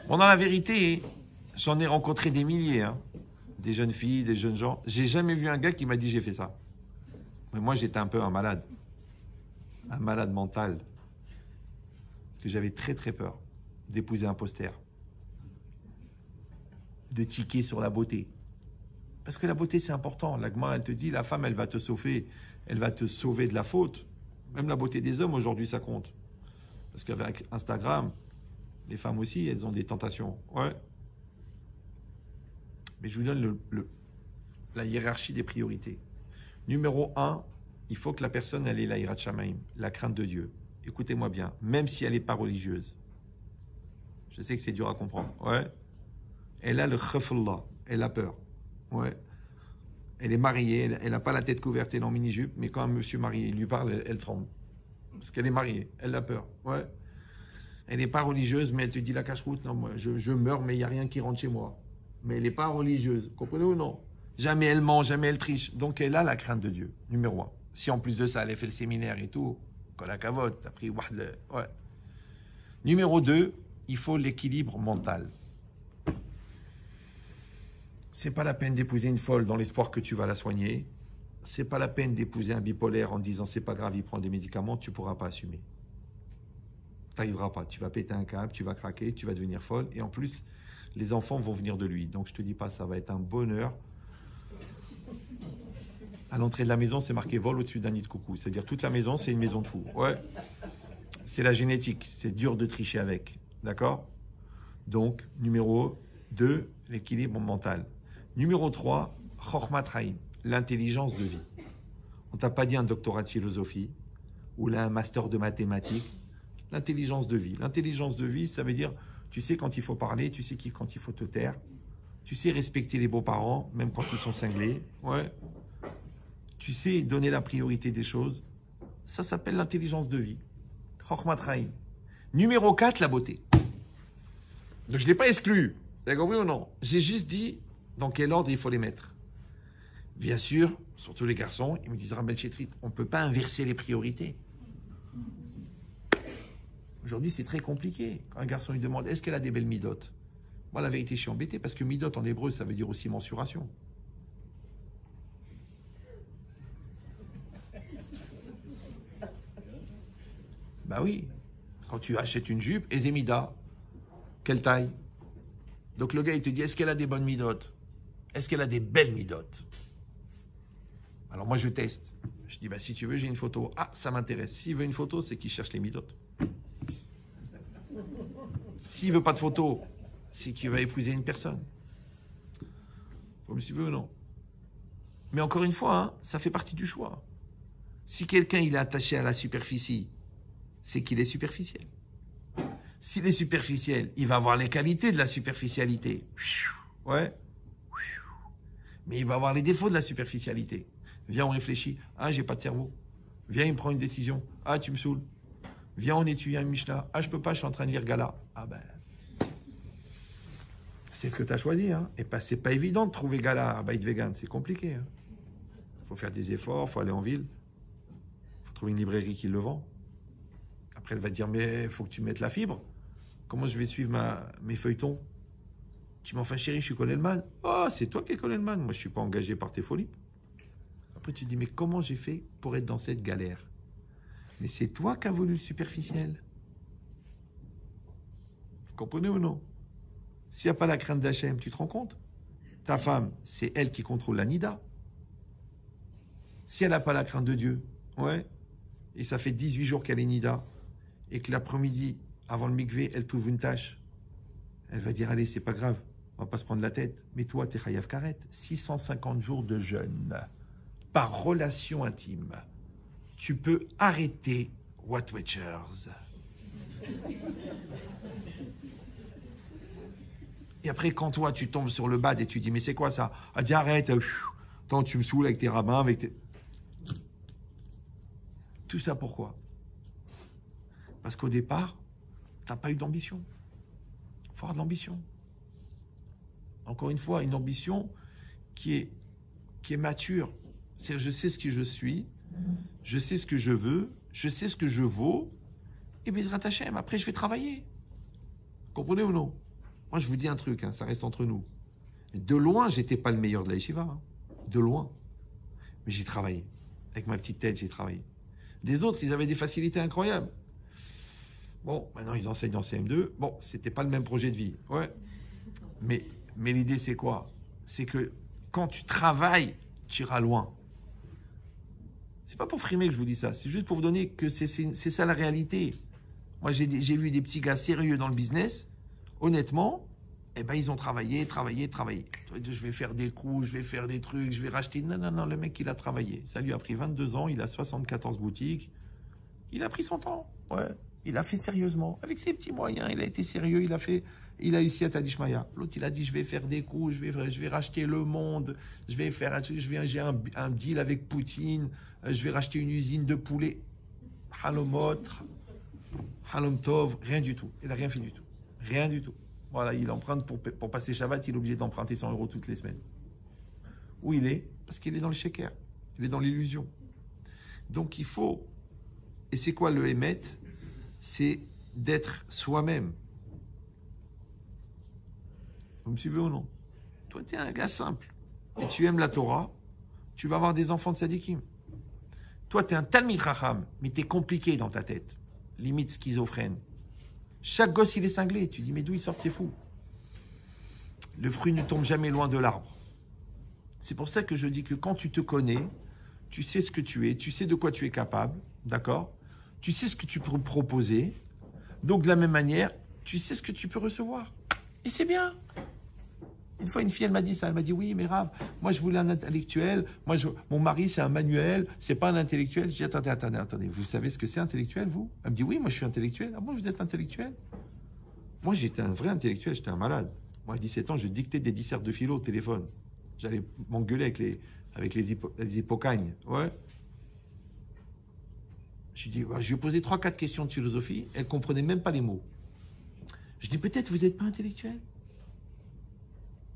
Bon, dans la vérité, j'en ai rencontré des milliers, hein. Des jeunes filles, des jeunes gens. J'ai jamais vu un gars qui m'a dit j'ai fait ça. Mais moi, j'étais un peu un malade mental. Parce que j'avais très très peur d'épouser un poster, de tiquer sur la beauté. Parce que la beauté, c'est important. La Gemara, elle te dit, la femme, elle va te sauver de la faute. Même la beauté des hommes, aujourd'hui, ça compte. Parce qu'avec Instagram, les femmes aussi, elles ont des tentations. Ouais. Mais je vous donne la hiérarchie des priorités. Numéro 1, il faut que la personne, elle ait la hirat shamaim, la crainte de Dieu. Écoutez-moi bien, même si elle n'est pas religieuse. Je sais que c'est dur à comprendre. Ouais. Elle a le khafullah, elle a peur. Ouais. Elle est mariée, elle n'a pas la tête couverte, elle est en mini-jupe, mais quand un monsieur marié lui parle, elle tremble. Parce qu'elle est mariée, elle a peur. Ouais. Elle n'est pas religieuse, mais elle te dit la cache-route, non, moi, je meurs, mais il n'y a rien qui rentre chez moi. Mais elle n'est pas religieuse, comprenez ou non? Jamais elle ment, jamais elle triche. Donc elle a la crainte de Dieu, numéro 1. Si en plus de ça, elle a fait le séminaire et tout, quand la cavote, t'as pris wahl, ouais. Numéro 2, il faut l'équilibre mental. C'est pas la peine d'épouser une folle dans l'espoir que tu vas la soigner. C'est pas la peine d'épouser un bipolaire en disant c'est pas grave, il prend des médicaments, tu pourras pas assumer. T'arriveras pas, tu vas péter un câble, tu vas craquer, tu vas devenir folle et en plus, les enfants vont venir de lui. Donc je te dis pas, ça va être un bonheur. À l'entrée de la maison, c'est marqué vol au-dessus d'un nid de coucou. C'est-à-dire toute la maison, c'est une maison de fou. Ouais. C'est la génétique. C'est dur de tricher avec. D'accord? Donc, numéro 2, l'équilibre mental. Numéro 3, Chokhmat Chaim, l'intelligence de vie. On t'a pas dit un doctorat de philosophie ou là un master de mathématiques. L'intelligence de vie. L'intelligence de vie, ça veut dire, tu sais quand il faut parler, tu sais quand il faut te taire. Tu sais respecter les beaux-parents, même quand ils sont cinglés. Ouais. Tu sais donner la priorité des choses. Ça s'appelle l'intelligence de vie. Chokhmat Chaim. Numéro 4, la beauté. Donc je ne l'ai pas exclu. Vous avez compris ou non? J'ai juste dit dans quel ordre il faut les mettre. Bien sûr, surtout les garçons, ils me disent Rabbi Chetrit, on ne peut pas inverser les priorités. Aujourd'hui, c'est très compliqué. Quand un garçon lui demande est-ce qu'elle a des belles midotes? Moi, la vérité, je suis embêté parce que midot en hébreu, ça veut dire aussi mensuration. Bah oui, quand tu achètes une jupe, Ezemida, quelle taille? Donc le gars, il te dit, est-ce qu'elle a des bonnes midotes? Est-ce qu'elle a des belles midotes? Alors moi, je teste. Je dis, bah, si tu veux, j'ai une photo. Ah, ça m'intéresse. S'il veut une photo, c'est qu'il cherche les midotes. S'il veut pas de photo, c'est qu'il va épouser une personne. Vous me suivez ou non? Mais encore une fois, hein, ça fait partie du choix. Si quelqu'un il est attaché à la superficie, c'est qu'il est superficiel. S'il est superficiel, il va avoir les qualités de la superficialité. Ouais. Mais il va avoir les défauts de la superficialité. Viens, on réfléchit. Ah, j'ai pas de cerveau. Viens, il me prend une décision. Ah, tu me saoules. Viens, on étudie un Mishnah. Ah, je peux pas, je suis en train de lire Gala. Ah ben... C'est ce que tu as choisi, hein. Et c'est pas évident de trouver Gala à Beit Vegan, c'est compliqué. Hein. Faut faire des efforts, faut aller en ville. Faut trouver une librairie qui le vend. Après, elle va te dire, mais faut que tu mettes la fibre. Comment je vais suivre mes feuilletons? Tu m'en fais chérie, je suis Coleman. Oh, c'est toi qui es Coleman. Moi, je suis pas engagé par tes folies. Après, tu te dis, mais comment j'ai fait pour être dans cette galère? Mais c'est toi qui as voulu le superficiel. Vous comprenez ou non? S'il n'y a pas la crainte d'Hachem, tu te rends compte? Ta femme, c'est elle qui contrôle la nida. Si elle n'a pas la crainte de Dieu, ouais, et ça fait 18 jours qu'elle est nida, et que l'après-midi, avant le mikvé, elle trouve une tâche, elle va dire, allez, c'est pas grave, on va pas se prendre la tête. Mais toi, t'es chayav karet, 650 jours de jeûne, par relation intime. Tu peux arrêter What Watchers. Et après, quand toi, tu tombes sur le bad et tu dis, mais c'est quoi ça? Ah, dis, arrête, attends, tu me saoules avec tes rabbins, avec tes... Tout ça pourquoi? Parce qu'au départ, tu n'as pas eu d'ambition. Il faut avoir de l'ambition. Encore une fois, une ambition qui est mature. C'est-à-dire, je sais ce que je suis, je sais ce que je veux, je sais ce que je vaux, et Bezrat Hashem, après je vais travailler. Comprenez ou non? Moi, je vous dis un truc, hein, ça reste entre nous. De loin, j'étais pas le meilleur de la yeshiva. Hein. De loin. Mais j'ai travaillé. Avec ma petite tête, j'ai travaillé. Des autres, ils avaient des facilités incroyables. Bon, maintenant, ils enseignent en CM2. Bon, c'était pas le même projet de vie. Ouais. Mais l'idée, c'est quoi? C'est que quand tu travailles, tu iras loin. C'est pas pour frimer que je vous dis ça. C'est juste pour vous donner que c'est ça la réalité. Moi, j'ai vu des petits gars sérieux dans le business. Honnêtement, eh ben, ils ont travaillé. Je vais faire des coups, je vais faire des trucs, je vais racheter. Non, le mec, il a travaillé. Ça lui a pris 22 ans, il a 74 boutiques. Il a pris son temps. Ouais. Il a fait sérieusement. Avec ses petits moyens, il a été sérieux, il a réussi à Tadishmaya. L'autre, il a dit, je vais faire des coups, je vais racheter le monde, j'ai un deal avec Poutine, je vais racheter une usine de poulet. Halomot, Halom Tov, rien du tout. Il n'a rien fait du tout. Rien du tout. Voilà, il emprunte pour passer Shabbat, il est obligé d'emprunter 100 € toutes les semaines. Où il est? Parce qu'il est dans le sheker. Il est dans l'illusion. Donc il faut... Et c'est quoi le Hémet? C'est d'être soi-même. Vous me suivez ou non? Toi, tu es un gars simple. Et tu aimes la Torah, tu vas avoir des enfants de Sadikim. Toi, tu es un Talmid Chacham, mais tu es compliqué dans ta tête. Limite schizophrène. Chaque gosse, il est cinglé. Tu dis, mais d'où ils sortent ces fous? Le fruit ne tombe jamais loin de l'arbre. C'est pour ça que je dis que quand tu te connais, tu sais ce que tu es, tu sais de quoi tu es capable, d'accord? Tu sais ce que tu peux proposer. Donc, de la même manière, tu sais ce que tu peux recevoir. Et c'est bien. Une fois, une fille, elle m'a dit ça. Elle m'a dit, oui, mais Rav, moi, je voulais un intellectuel. Mon mari, c'est un manuel. C'est pas un intellectuel. Je dis, attendez. Vous savez ce que c'est intellectuel, vous? Elle me dit, oui, moi, je suis intellectuel. Ah bon, vous êtes intellectuel? Moi, j'étais un vrai intellectuel. J'étais un malade. Moi, à 17 ans, je dictais des dissertes de philo au téléphone. J'allais m'engueuler avec les hippocagnes. Ouais. Je lui dis, je lui ai posé 3-4 questions de philosophie. Elle comprenait même pas les mots. Je dis, peut-être vous n'êtes pas intellectuel.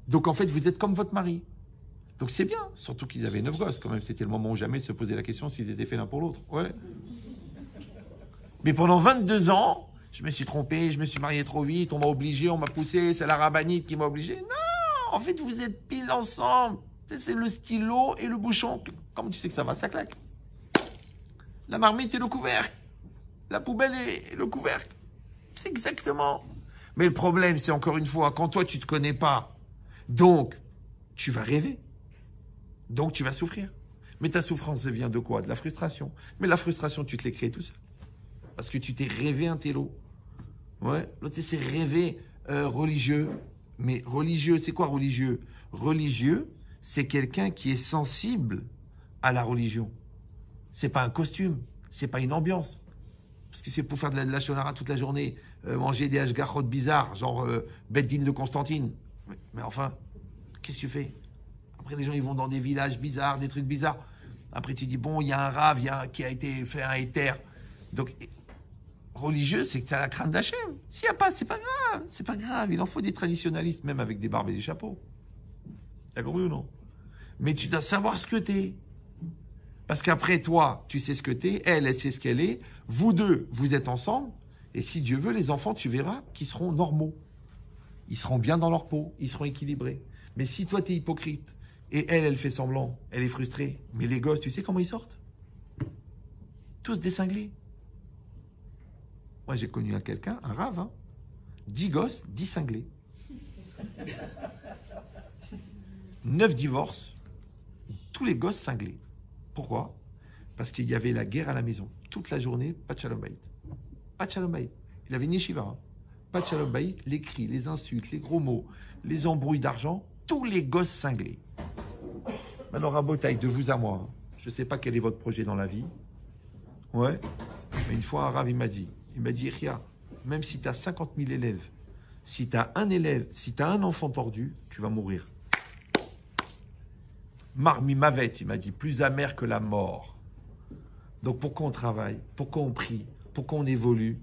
Donc, en fait, vous êtes comme votre mari. Donc, c'est bien. Surtout qu'ils avaient 9 gosses, quand même. C'était le moment où jamais de se poser la question s'ils étaient faits l'un pour l'autre. Ouais. Mais pendant 22 ans, je me suis trompé, je me suis marié trop vite, on m'a obligé, on m'a poussé, c'est la rabbinite qui m'a obligé. Non, en fait, vous êtes pile ensemble. C'est le stylo et le bouchon. Comment tu sais que ça va? Ça claque. La marmite et le couvercle. La poubelle et le couvercle. C'est exactement. Mais le problème, c'est encore une fois, quand toi, tu ne te connais pas, donc, tu vas rêver. Donc, tu vas souffrir. Mais ta souffrance, elle vient de quoi? De la frustration. Mais la frustration, tu te l'es créée tout seul. Parce que tu t'es rêvé un télo. Ouais. L'autre, c'est rêvé religieux. Mais religieux, c'est quoi religieux? Religieux, c'est quelqu'un qui est sensible à la religion. C'est pas un costume, c'est pas une ambiance. Parce que c'est pour faire de la shonara toute la journée, manger des hashgachot bizarres, genre Beddin de Constantine. Mais enfin, qu'est-ce que tu fais? Après, les gens, ils vont dans des villages bizarres, des trucs bizarres. Après, tu dis, bon, il y a un rave qui a été fait un éther. Donc, religieux, c'est que tu as la crainte d'Hachem. S'il n'y a pas, c'est pas grave. C'est pas grave. Il en faut des traditionalistes, même avec des barbes et des chapeaux. T'as compris ou non? Mais tu dois savoir ce que t'es. Parce qu'après, toi, tu sais ce que t'es. Elle sait ce qu'elle est. Vous deux, vous êtes ensemble. Et si Dieu veut, les enfants, tu verras qu'ils seront normaux. Ils seront bien dans leur peau. Ils seront équilibrés. Mais si toi, tu es hypocrite, et elle fait semblant, elle est frustrée, mais les gosses, tu sais comment ils sortent? Tous décinglés. Moi, j'ai connu quelqu'un, un rave, hein, 10 gosses, 10 cinglés. 9 divorces, tous les gosses cinglés. Pourquoi? Parce qu'il y avait la guerre à la maison. Toute la journée, pas de shalom bayit. Pas de shalom bayit. Il avait une yeshiva, hein. Pas de shalom bayit, les cris, les insultes, les gros mots, les embrouilles d'argent, tous les gosses cinglés. Maintenant, Rabotaï, de vous à moi, je ne sais pas quel est votre projet dans la vie. Ouais. Mais une fois, un rave, il m'a dit, Ria, même si tu as 50 000 élèves, si tu as un élève, si tu as un enfant tordu, tu vas mourir. Marmi Mavet, il m'a dit, plus amer que la mort. Donc pourquoi on travaille? Pourquoi on prie? Pourquoi on évolue?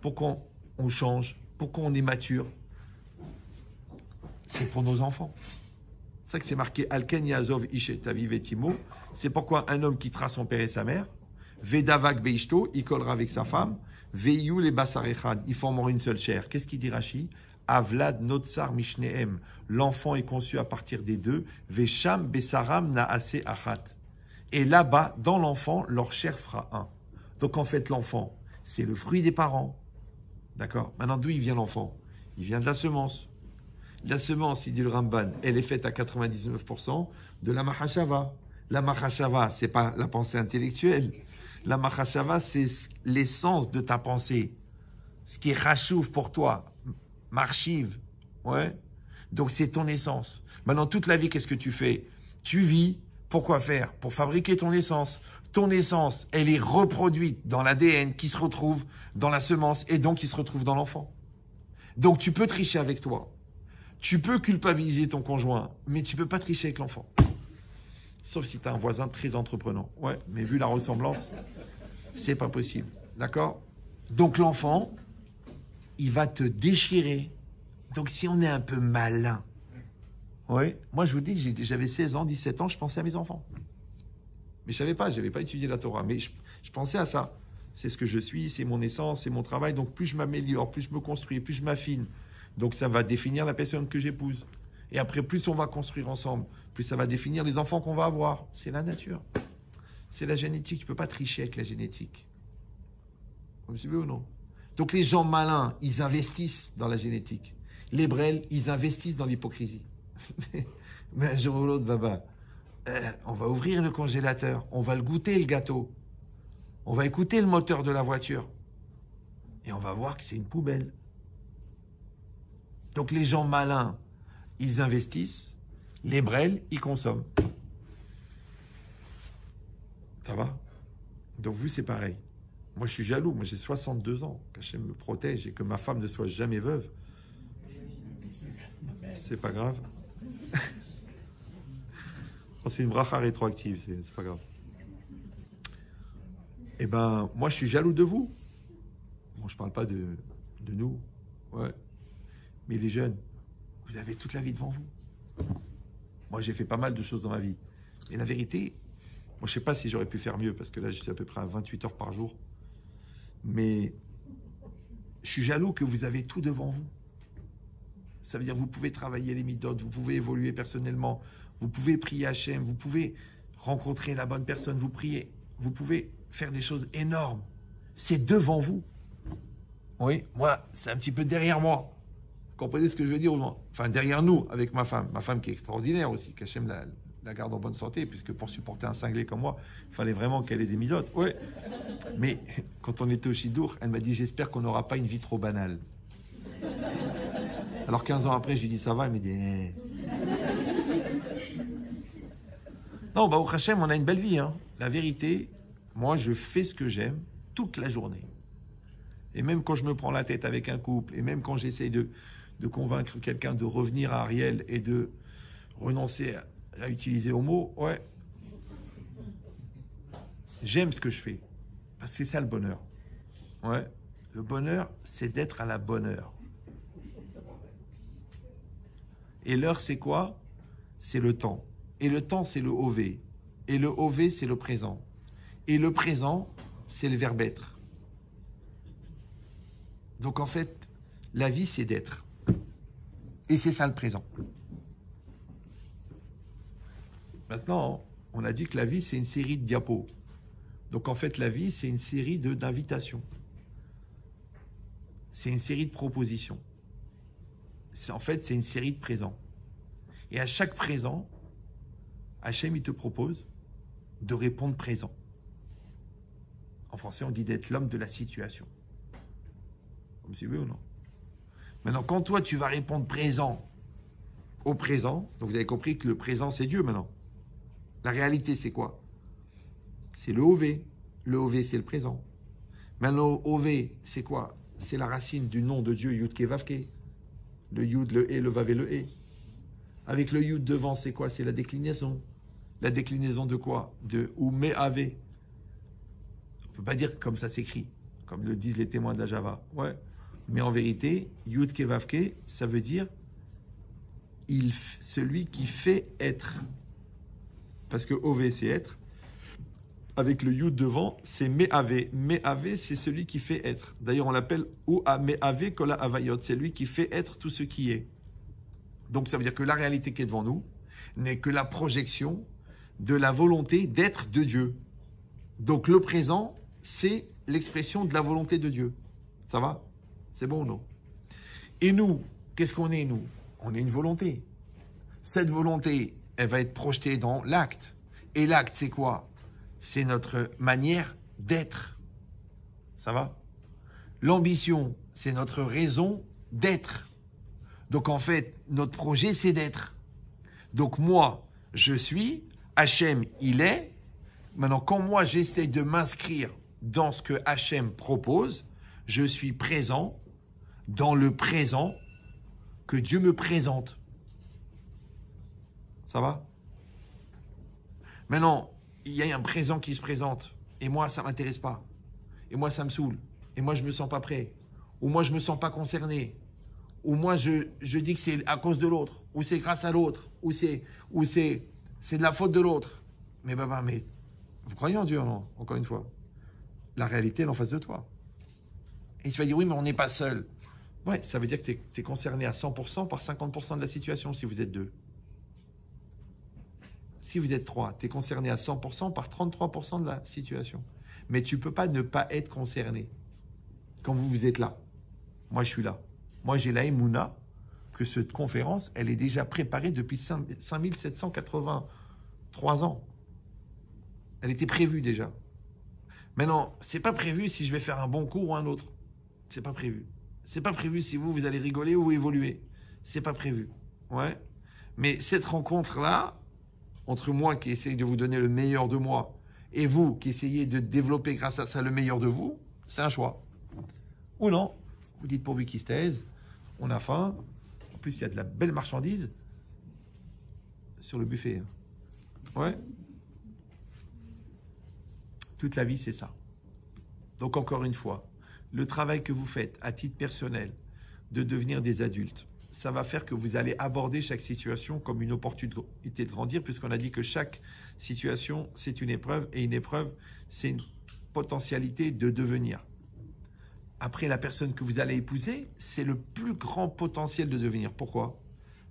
Pourquoi on change? Pourquoi on est mature? C'est pour nos enfants. C'est ça que c'est marqué Alken Yazov Ishet Aviv et Timo. C'est pourquoi un homme quittera son père et sa mère. Vedavak Beishto, il collera avec sa femme. Veiyu les Basarechad, ils formeront une seule chair. Qu'est-ce qu'il dit Rashi? Avlad Notsar Mishnehem. L'enfant est conçu à partir des deux. Vesham Besaram Naase Achat. Et là-bas, dans l'enfant, leur chair fera un. Donc en fait, l'enfant, c'est le fruit des parents. D'accord? Maintenant, d'où il vient l'enfant? Il vient de la semence. La semence, il dit le Ramban, elle est faite à 99% de la Mahashava. La Mahashava, c'est pas la pensée intellectuelle. La Mahashava, c'est l'essence de ta pensée. Ce qui est Rashouf pour toi. Marshiv. Ouais. Donc, c'est ton essence. Maintenant, toute la vie, qu'est-ce que tu fais? Tu vis. Pourquoi faire? Pour fabriquer ton essence. Ton essence, elle est reproduite dans l'ADN qui se retrouve dans la semence et donc qui se retrouve dans l'enfant. Donc, tu peux tricher avec toi. Tu peux culpabiliser ton conjoint, mais tu ne peux pas tricher avec l'enfant. Sauf si tu as un voisin très entreprenant. Ouais, mais vu la ressemblance, c'est pas possible. D'accord? Donc l'enfant, il va te déchirer. Donc si on est un peu malin, ouais, moi je vous dis, j'avais 16 ans, 17 ans, je pensais à mes enfants. Mais je savais pas, je n'avais pas étudié la Torah, mais je pensais à ça. C'est ce que je suis, c'est mon essence, c'est mon travail. Donc plus je m'améliore, plus je me construis, plus je m'affine. Donc ça va définir la personne que j'épouse. Et après, plus on va construire ensemble, plus ça va définir les enfants qu'on va avoir. C'est la nature. C'est la génétique. Tu ne peux pas tricher avec la génétique. Vous me suivez ou non? Donc les gens malins, ils investissent dans la génétique. Les brels, ils investissent dans l'hypocrisie. Mais un jour ou l'autre, Baba, on va ouvrir le congélateur, on va le goûter, le gâteau. On va écouter le moteur de la voiture. Et on va voir que c'est une poubelle. Donc les gens malins, ils investissent. Les brels, ils consomment. Ça va? Donc vous, c'est pareil. Moi, je suis jaloux. Moi, j'ai 62 ans. Qu'Hachem me protège et que ma femme ne soit jamais veuve. C'est pas grave. C'est une bracha rétroactive. C'est pas grave. Eh ben, moi, je suis jaloux de vous. Bon, je parle pas de nous. Ouais. Mais les jeunes, vous avez toute la vie devant vous. Moi, j'ai fait pas mal de choses dans ma vie. Et la vérité, moi, je sais pas si j'aurais pu faire mieux, parce que là, je suis à peu près à 28 heures par jour. Mais je suis jaloux que vous avez tout devant vous. Ça veut dire que vous pouvez travailler les midotes, vous pouvez évoluer personnellement, vous pouvez prier Hachem, vous pouvez rencontrer la bonne personne, vous priez, vous pouvez faire des choses énormes. C'est devant vous. Oui, moi, c'est un petit peu derrière moi. Comprenez ce que je veux dire? Enfin, derrière nous, avec ma femme qui est extraordinaire aussi, qu'Hachem la garde en bonne santé, puisque pour supporter un cinglé comme moi, il fallait vraiment qu'elle ait des milotes. Ouais. Mais quand on était au Chidour, elle m'a dit, j'espère qu'on n'aura pas une vie trop banale. Alors 15 ans après, je lui dis, ça va? Elle m'a dit, eh. Non, bah au Hachem, on a une belle vie. Hein. La vérité, moi, je fais ce que j'aime toute la journée. Et même quand je me prends la tête avec un couple, et même quand j'essaye de convaincre quelqu'un de revenir à Ariel et de renoncer à utiliser Homo, ouais. J'aime ce que je fais. Parce que c'est ça le bonheur. Ouais. Le bonheur, c'est d'être à la bonne heure. Et l'heure, c'est quoi? C'est le temps. Et le temps, c'est le OV. Et le OV, c'est le présent. Et le présent, c'est le verbe être. Donc en fait, la vie, c'est d'être. Et c'est ça le présent. Maintenant, on a dit que la vie, c'est une série de diapos. Donc en fait, la vie, c'est une série d'invitations. C'est une série de propositions. En fait, c'est une série de présents. Et à chaque présent, Hachem, il te propose de répondre présent. En français, on dit d'être l'homme de la situation. Vous me suivez ou non? Maintenant, quand toi, tu vas répondre présent au présent, donc vous avez compris que le présent, c'est Dieu maintenant. La réalité, c'est quoi? C'est le OV. Le OV, c'est le présent. Maintenant, OV, c'est quoi? C'est la racine du nom de Dieu, Yud-Ke Vav-Ke. Le Yud, le E, le Vav et le E. Avec le Yud devant, c'est quoi? C'est la déclinaison. La déclinaison de quoi? De Oumé Ave. On ne peut pas dire que comme ça s'écrit, comme le disent les témoins de la Java. Ouais. Mais en vérité, Yud-Ke Vav-Ke, ça veut dire celui qui fait être. Parce que OV, c'est être. Avec le Yud devant, c'est Me'ave. Me'ave, c'est celui qui fait être. D'ailleurs, on l'appelle Oua Me'ave Kola Avayot. C'est lui qui fait être tout ce qui est. Donc, ça veut dire que la réalité qui est devant nous n'est que la projection de la volonté d'être de Dieu. Donc, le présent, c'est l'expression de la volonté de Dieu. Ça va? C'est bon ou non? Et nous, qu'est-ce qu'on est, nous? On est une volonté. Cette volonté, elle va être projetée dans l'acte. Et l'acte, c'est quoi? C'est notre manière d'être. Ça va? L'ambition, c'est notre raison d'être. Donc en fait, notre projet, c'est d'être. Donc moi, je suis, Hachem, il est. Maintenant, quand moi, j'essaie de m'inscrire dans ce que Hachem propose, je suis présent dans le présent que Dieu me présente. Ça va? Maintenant, il y a un présent qui se présente, et moi, ça ne m'intéresse pas. Et moi, ça me saoule. Et moi, je ne me sens pas prêt. Ou moi, je ne me sens pas concerné. Ou moi, je dis que c'est à cause de l'autre. Ou c'est grâce à l'autre. Ou c'est de la faute de l'autre. Mais mais vous croyez en Dieu, non? Encore une fois. La réalité, elle est en face de toi. Et tu vas dire, oui, mais on n'est pas seul. Ouais, ça veut dire que tu es concerné à 100% par 50% de la situation si vous êtes deux. Si vous êtes 3, tu es concerné à 100% par 33% de la situation. Mais tu ne peux pas ne pas être concerné quand vous êtes là. Moi, je suis là. Moi, j'ai la émouna que cette conférence, elle est déjà préparée depuis 5783 ans. Elle était prévue déjà. Maintenant, ce n'est pas prévu si je vais faire un bon cours ou un autre. Ce n'est pas prévu. Ce n'est pas prévu si vous allez rigoler ou évoluer. Ce n'est pas prévu. Ouais. Mais cette rencontre-là, entre moi qui essaye de vous donner le meilleur de moi et vous qui essayez de développer grâce à ça le meilleur de vous, c'est un choix. Ou non, vous dites pourvu qu'ils se taisent, on a faim, en plus il y a de la belle marchandise sur le buffet. Ouais. Toute la vie c'est ça. Donc encore une fois, le travail que vous faites à titre personnel de devenir des adultes, ça va faire que vous allez aborder chaque situation comme une opportunité de grandir, puisqu'on a dit que chaque situation, c'est une épreuve, et une épreuve, c'est une potentialité de devenir. Après, la personne que vous allez épouser, c'est le plus grand potentiel de devenir. Pourquoi?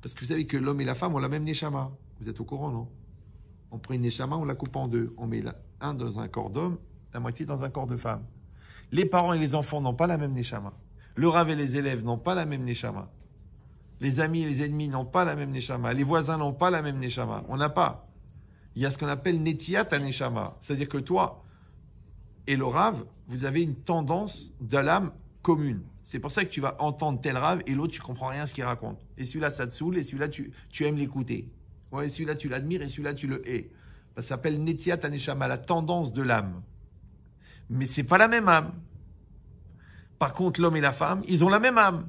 Parce que vous savez que l'homme et la femme ont la même neshama. Vous êtes au courant, non? On prend une neshama, on la coupe en deux. On met un dans un corps d'homme, la moitié dans un corps de femme. Les parents et les enfants n'ont pas la même neshama. Le rav et les élèves n'ont pas la même neshama. Les amis et les ennemis n'ont pas la même neshama. Les voisins n'ont pas la même neshama. On n'a pas. Il y a ce qu'on appelle netiyat neshama. C'est-à-dire que toi et le Rav, vous avez une tendance de l'âme commune. C'est pour ça que tu vas entendre tel Rav et l'autre, tu comprends rien à ce qu'il raconte. Et celui-là, ça te saoule et celui-là, tu aimes l'écouter. Ouais, et celui-là, tu l'admires et celui-là, tu le hais. Ça s'appelle netiyat neshama, la tendance de l'âme. Mais c'est pas la même âme. Par contre, l'homme et la femme, ils ont la même âme.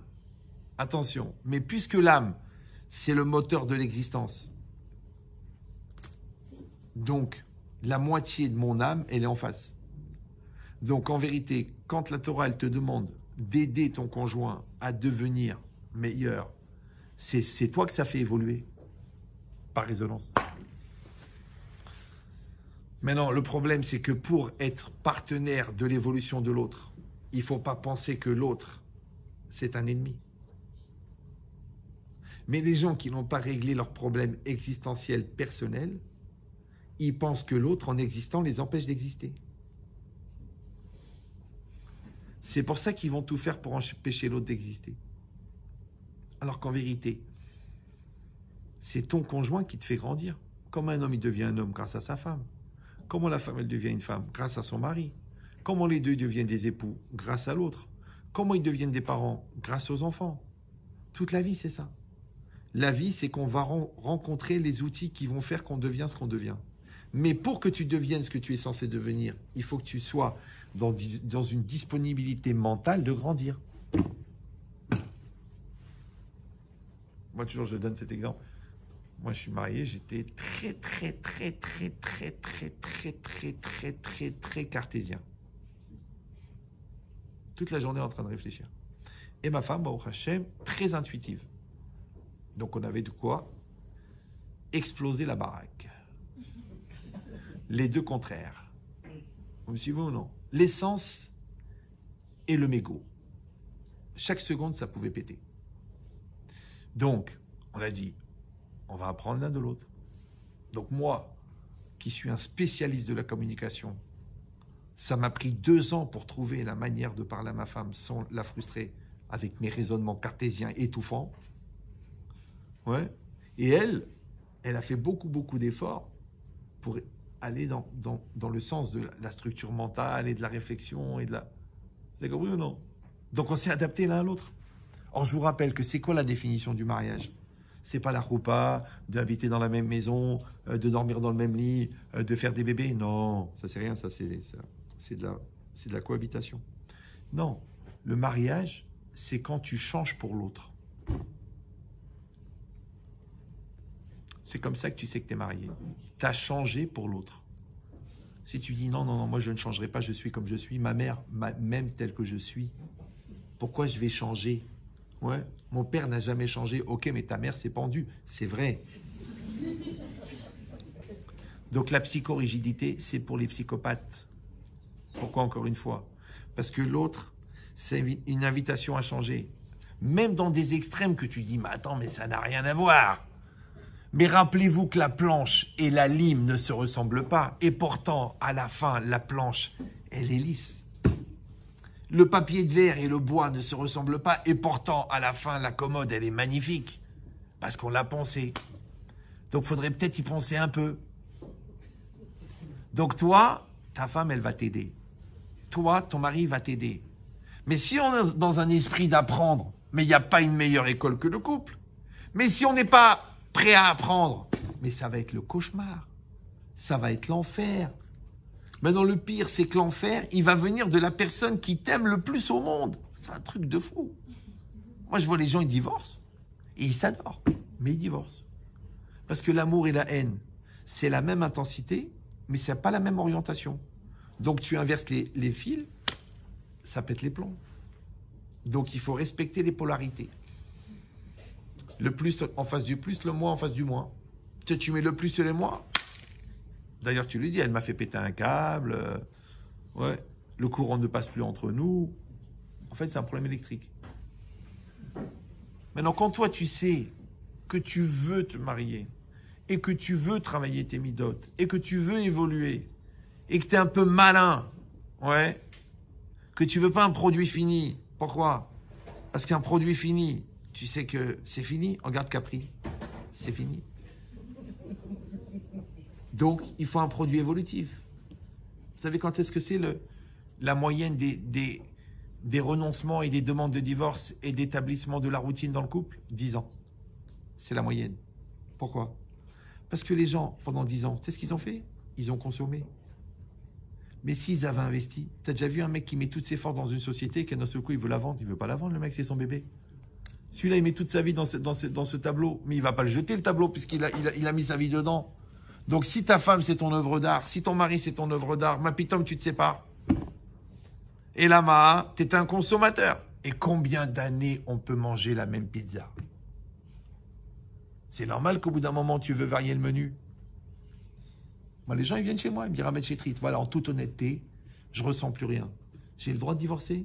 Attention. Mais puisque l'âme, c'est le moteur de l'existence, donc la moitié de mon âme, elle est en face. Donc en vérité, quand la Torah, elle te demande d'aider ton conjoint à devenir meilleur, c'est toi que ça fait évoluer par résonance. Maintenant, le problème, c'est que pour être partenaire de l'évolution de l'autre, il ne faut pas penser que l'autre, c'est un ennemi. Mais les gens qui n'ont pas réglé leurs problèmes existentiels personnels, ils pensent que l'autre, en existant, les empêche d'exister. C'est pour ça qu'ils vont tout faire pour empêcher l'autre d'exister. Alors qu'en vérité, c'est ton conjoint qui te fait grandir. Comment un homme, il devient un homme grâce à sa femme. Comment la femme, elle devient une femme grâce à son mari. Comment les deux deviennent des époux grâce à l'autre. Comment ils deviennent des parents grâce aux enfants. Toute la vie, c'est ça. La vie, c'est qu'on va rencontrer les outils qui vont faire qu'on devient ce qu'on devient. Mais pour que tu deviennes ce que tu es censé devenir, il faut que tu sois dans une disponibilité mentale de grandir. Moi, toujours, je donne cet exemple. Moi, je suis marié, j'étais très cartésien. Toute la journée en train de réfléchir. Et ma femme, Baruch Hashem, très intuitive. Donc, on avait de quoi exploser la baraque. Les deux contraires. Vous me suivez ou non? L'essence et le mégot. Chaque seconde, ça pouvait péter. Donc, on a dit, on va apprendre l'un de l'autre. Donc moi, qui suis un spécialiste de la communication, ça m'a pris 2 ans pour trouver la manière de parler à ma femme sans la frustrer avec mes raisonnements cartésiens étouffants. Ouais. Et elle a fait beaucoup d'efforts pour aller dans le sens de la structure mentale et de la réflexion et de la... Vous avez compris ou non? Donc on s'est adapté l'un à l'autre. Or, je vous rappelle que c'est quoi la définition du mariage? C'est pas la choupa, d'habiter dans la même maison, de dormir dans le même lit, de faire des bébés. Non, ça c'est rien, ça c'est de la cohabitation. Non, le mariage, c'est quand tu changes pour l'autre. C'est comme ça que tu sais que tu es marié. Tu as changé pour l'autre. Si tu dis non, moi je ne changerai pas, je suis comme je suis, ma mère m'aime tel que je suis. Pourquoi je vais changer? Ouais, mon père n'a jamais changé. Ok, mais ta mère s'est pendue. C'est vrai. Donc la psychorigidité, c'est pour les psychopathes. Pourquoi encore une fois? Parce que l'autre, c'est une invitation à changer. Même dans des extrêmes que tu dis, mais attends, mais ça n'a rien à voir. Mais rappelez-vous que la planche et la lime ne se ressemblent pas. Et pourtant, à la fin, la planche, elle est lisse. Le papier de verre et le bois ne se ressemblent pas. Et pourtant, à la fin, la commode, elle est magnifique. Parce qu'on l'a pensé. Donc, il faudrait peut-être y penser un peu. Donc, toi, ta femme, elle va t'aider. Toi, ton mari va t'aider. Mais si on est dans un esprit d'apprendre, mais il n'y a pas une meilleure école que le couple. Mais si on n'est pas prêt à apprendre, mais ça va être le cauchemar. Ça va être l'enfer. Maintenant, le pire, c'est que l'enfer, il va venir de la personne qui t'aime le plus au monde. C'est un truc de fou. Moi, je vois les gens, ils divorcent. Et ils s'adorent. Mais ils divorcent. Parce que l'amour et la haine, c'est la même intensité, mais ça n'a pas la même orientation. Donc, tu inverses les fils, ça pète les plombs. Donc, il faut respecter les polarités. Le plus en face du plus, le moins en face du moins. Tu mets le plus et le moins. D'ailleurs, tu lui dis, elle m'a fait péter un câble. Ouais, le courant ne passe plus entre nous. En fait, c'est un problème électrique. Maintenant, quand toi, tu sais que tu veux te marier et que tu veux travailler tes midotes et que tu veux évoluer et que tu es un peu malin, ouais, que tu veux pas un produit fini. Pourquoi? Parce qu'un produit fini, tu sais que c'est fini. Regarde Capri, c'est fini. Donc, il faut un produit évolutif. Vous savez quand est-ce que c'est la moyenne des renoncements et des demandes de divorce et d'établissement de la routine dans le couple? 10 ans. C'est la moyenne. Pourquoi? Parce que les gens, pendant 10 ans, tu sais ce qu'ils ont fait? Ils ont consommé. Mais s'ils avaient investi, tu as déjà vu un mec qui met toutes ses forces dans une société et qu'à d'un seul coup, il veut la vendre? Il veut pas la vendre, le mec, c'est son bébé. Celui-là, il met toute sa vie dans ce tableau, mais il va pas le jeter, le tableau, puisqu'il a mis sa vie dedans. Donc, si ta femme, c'est ton œuvre d'art, si ton mari, c'est ton œuvre d'art, ma pitom, tu te sépares. Et là, Maha, tu es un consommateur. Et combien d'années on peut manger la même pizza? C'est normal qu'au bout d'un moment, tu veux varier le menu. Moi, les gens, ils viennent chez moi, ils me disent, Rabbi Chetrit, voilà, en toute honnêteté, je ressens plus rien. J'ai le droit de divorcer?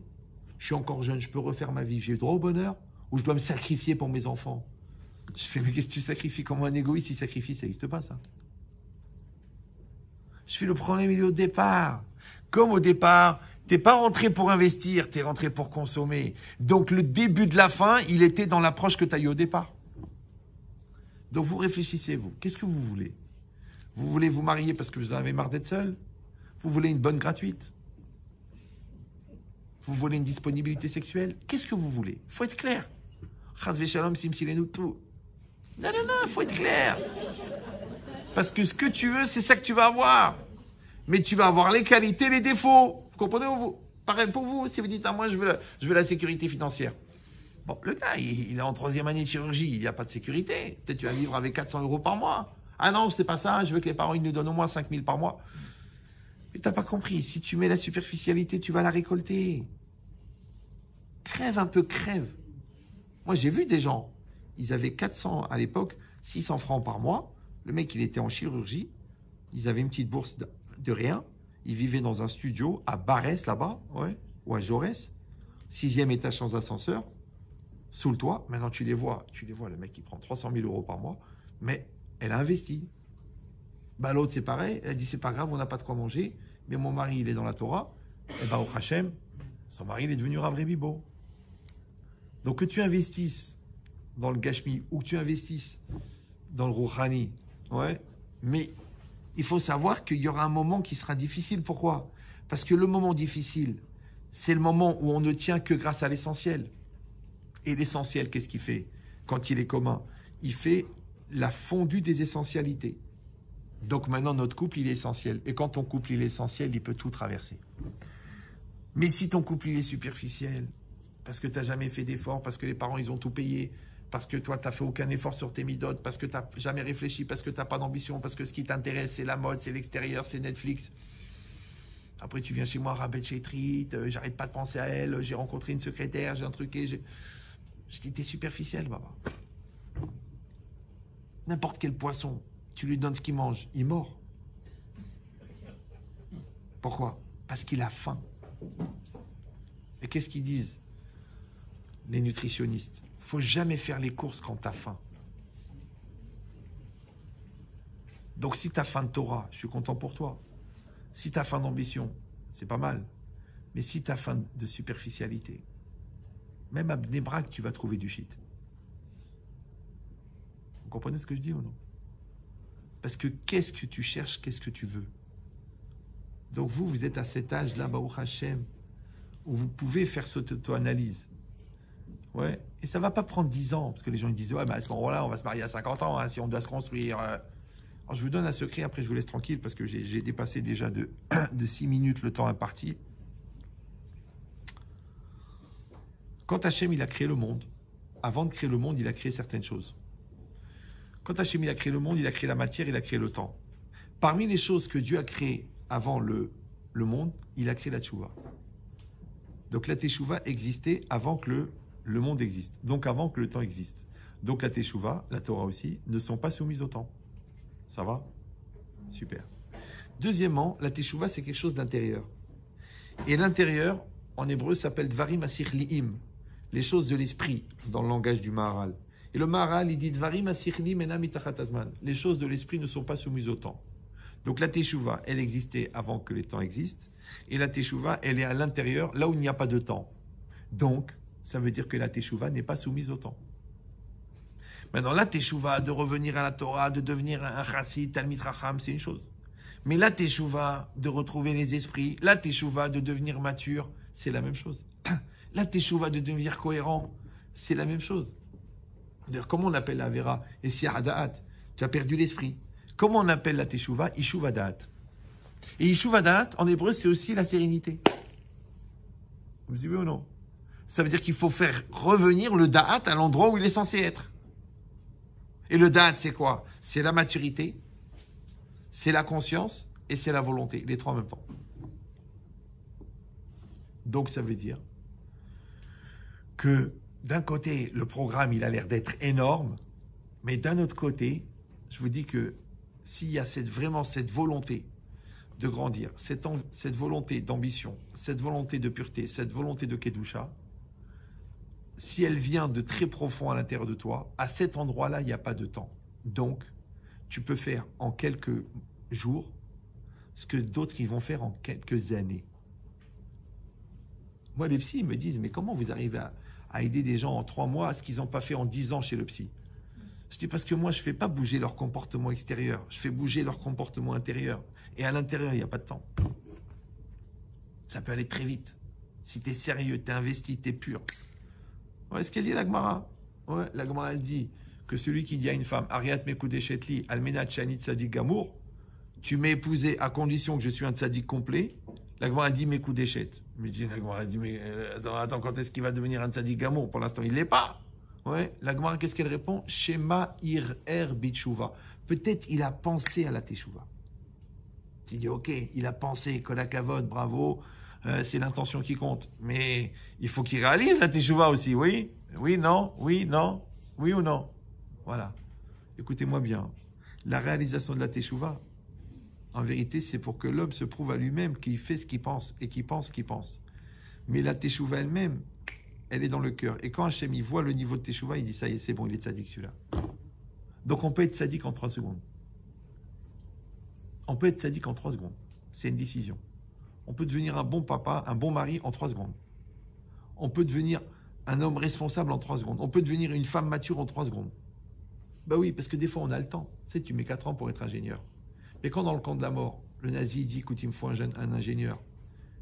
Je suis encore jeune, je peux refaire ma vie. J'ai le droit au bonheur? Ou je dois me sacrifier pour mes enfants? Je fais, mais qu'est-ce que tu sacrifies? Comment un égoïste, il sacrifie? Ça n'existe pas, ça. Je fais, le problème, il est au départ. Comme au départ, t'es pas rentré pour investir, t'es rentré pour consommer. Donc, le début de la fin, il était dans l'approche que tu as eu au départ. Donc, vous réfléchissez, vous. Qu'est-ce que vous voulez? Vous voulez vous marier parce que vous en avez marre d'être seul? Vous voulez une bonne gratuite? Vous voulez une disponibilité sexuelle? Qu'est-ce que vous voulez? Il faut être clair. Chas v'shalom simsilenu tout. Non, il faut être clair. Parce que ce que tu veux, c'est ça que tu vas avoir. Mais tu vas avoir les qualités, les défauts. Vous comprenez? Pareil pour vous, si vous dites, moi, je veux la sécurité financière. Bon, le gars, il est en 3e année de chirurgie, il n'y a pas de sécurité. Peut-être tu vas vivre avec 400 € par mois. Ah non, c'est pas ça, je veux que les parents ils nous donnent au moins 5 000 par mois. Mais t'as pas compris, si tu mets la superficialité, tu vas la récolter. Crève un peu, crève. Moi, j'ai vu des gens, ils avaient 400 à l'époque, 600 francs par mois. Le mec, il était en chirurgie, ils avaient une petite bourse de rien. Ils vivaient dans un studio à Barès, là-bas, ouais, ou à Jaurès, 6e étage sans ascenseur, sous le toit. Maintenant, tu les vois, le mec, il prend 300 000 € par mois, mais elle a investi. Bah, l'autre, c'est pareil. Elle a dit, c'est pas grave, on n'a pas de quoi manger, mais mon mari, il est dans la Torah. Et bah, au Hachem, son mari, il est devenu Rav Bibo. Donc, que tu investisses dans le Gashmi ou que tu investisses dans le Rouhani, ouais, mais il faut savoir qu'il y aura un moment qui sera difficile. Pourquoi? Parce que le moment difficile, c'est le moment où on ne tient que grâce à l'essentiel. Et l'essentiel, qu'est-ce qu'il fait quand il est commun? Il fait la fondue des essentialités. Donc maintenant, notre couple, il est essentiel. Et quand ton couple, il est essentiel, il peut tout traverser. Mais si ton couple, il est superficiel, parce que tu n'as jamais fait d'effort, parce que les parents, ils ont tout payé, parce que toi, tu n'as fait aucun effort sur tes midotes, parce que tu n'as jamais réfléchi, parce que tu n'as pas d'ambition, parce que ce qui t'intéresse, c'est la mode, c'est l'extérieur, c'est Netflix. Après, tu viens chez moi, Rabbi Chetrit, j'arrête pas de penser à elle, j'ai rencontré une secrétaire, j'ai un truqué, je dis, t'es superficiel, Baba. N'importe quel poisson, tu lui donnes ce qu'il mange, il mord. Pourquoi? Parce qu'il a faim. Et qu'est-ce qu'ils disent, les nutritionnistes? Il ne faut jamais faire les courses quand tu as faim. Donc si tu as faim de Torah, je suis content pour toi. Si tu as faim d'ambition, c'est pas mal. Mais si tu as faim de superficialité, même à Bnei Brak, tu vas trouver du shit. Vous comprenez ce que je dis ou non? Parce que qu'est-ce que tu cherches, qu'est-ce que tu veux? Donc vous êtes à cet âge-là, Baruch Hashem, où vous pouvez faire cette auto-analyse. Ouais. Et ça ne va pas prendre 10 ans, parce que les gens ils disent, ouais, bah, à ce moment-là, on va se marier à 50 ans, hein, si on doit se construire. Alors, je vous donne un secret, après je vous laisse tranquille, parce que j'ai dépassé déjà de 6 minutes le temps imparti. Quand Hachem, il a créé le monde, avant de créer le monde, il a créé certaines choses. Quand Hachem, il a créé le monde, il a créé la matière, il a créé le temps. Parmi les choses que Dieu a créées avant le monde, il a créé la tchouva. Donc la teshuva existait avant que le monde existe, donc avant que le temps existe. Donc la teshuva, la Torah aussi, ne sont pas soumises au temps. Ça va? Super. Deuxièmement, la teshuva, c'est quelque chose d'intérieur. Et l'intérieur, en hébreu, s'appelle Dvarim Asir Li'im, les choses de l'esprit, dans le langage du Maharal. Et le Maharal, il dit Dvarim Asir Li'im enam mitachat hazman. Les choses de l'esprit ne sont pas soumises au temps. Donc la teshuva, elle existait avant que les temps existent. Et la teshuva, elle est à l'intérieur, là où il n'y a pas de temps. Donc, ça veut dire que la teshuva n'est pas soumise au temps. Maintenant, la teshuva, de revenir à la Torah, de devenir un chassid, talmid chacham, c'est une chose. Mais la teshuva, de retrouver les esprits, la teshuva, de devenir mature, c'est la même chose. La teshuva, de devenir cohérent, c'est la même chose. D'ailleurs, comment on appelle la vera? Et si hada'at, tu as perdu l'esprit. Comment on appelle la teshuva? Ishuv da'at. Et Ishuv da'at, en hébreu, c'est aussi la sérénité. Vous dites oui ou non? Ça veut dire qu'il faut faire revenir le da'at à l'endroit où il est censé être. Et le da'at, c'est quoi? C'est la maturité, c'est la conscience et c'est la volonté, les trois en même temps. Donc ça veut dire que d'un côté, le programme, il a l'air d'être énorme, mais d'un autre côté, je vous dis que s'il y a vraiment cette volonté de grandir, cette volonté d'ambition, cette volonté de pureté, cette volonté de Kedusha, si elle vient de très profond à l'intérieur de toi, à cet endroit-là, il n'y a pas de temps. Donc, tu peux faire en quelques jours ce que d'autres ils vont faire en quelques années. Moi, les psys, ils me disent, mais comment vous arrivez à aider des gens en 3 mois à ce qu'ils n'ont pas fait en 10 ans chez le psy? Je dis parce que moi, je ne fais pas bouger leur comportement extérieur, je fais bouger leur comportement intérieur. Et à l'intérieur, il n'y a pas de temps. Ça peut aller très vite. Si tu es sérieux, tu es investi, tu es pur. Ouais, ce qu'elle dit la Gemara. Ouais, la Gemara, elle dit que celui qui dit à une femme, Ariat Mekudeshetli, Almenat Shani Tzadik Gamour, tu m'as épousé à condition que je suis un tzadik complet. La Gemara dit Mekudeshet. Mais la Gemara dit, mais attends, quand est-ce qu'il va devenir un tzadik Gamour? Pour l'instant, il ne l'est pas. Ouais, la Gemara, qu'est-ce qu'elle répond? Shema ir bitshuva. Peut-être il a pensé à la teshuva. Tu dis, ok, il a pensé, kolakavod, bravo, c'est l'intention qui compte. Mais il faut qu'il réalise la teshuva aussi, oui? Oui, non, oui, non, oui ou non? Voilà. Écoutez-moi bien. La réalisation de la teshuva, en vérité, c'est pour que l'homme se prouve à lui-même qu'il fait ce qu'il pense et qu'il pense ce qu'il pense. Mais la teshuva elle-même, elle est dans le cœur. Et quand Hachem il voit le niveau de teshuva, il dit ça y est, c'est bon, il est tzaddik celui-là. Donc on peut être tzaddik en 3 secondes. On peut être tzaddik en 3 secondes. C'est une décision. On peut devenir un bon papa, un bon mari en 3 secondes. On peut devenir un homme responsable en 3 secondes. On peut devenir une femme mature en 3 secondes. Bah oui, parce que des fois on a le temps. Tu sais, tu mets 4 ans pour être ingénieur. Mais quand dans le camp de la mort, le nazi dit, écoute, il me faut un ingénieur,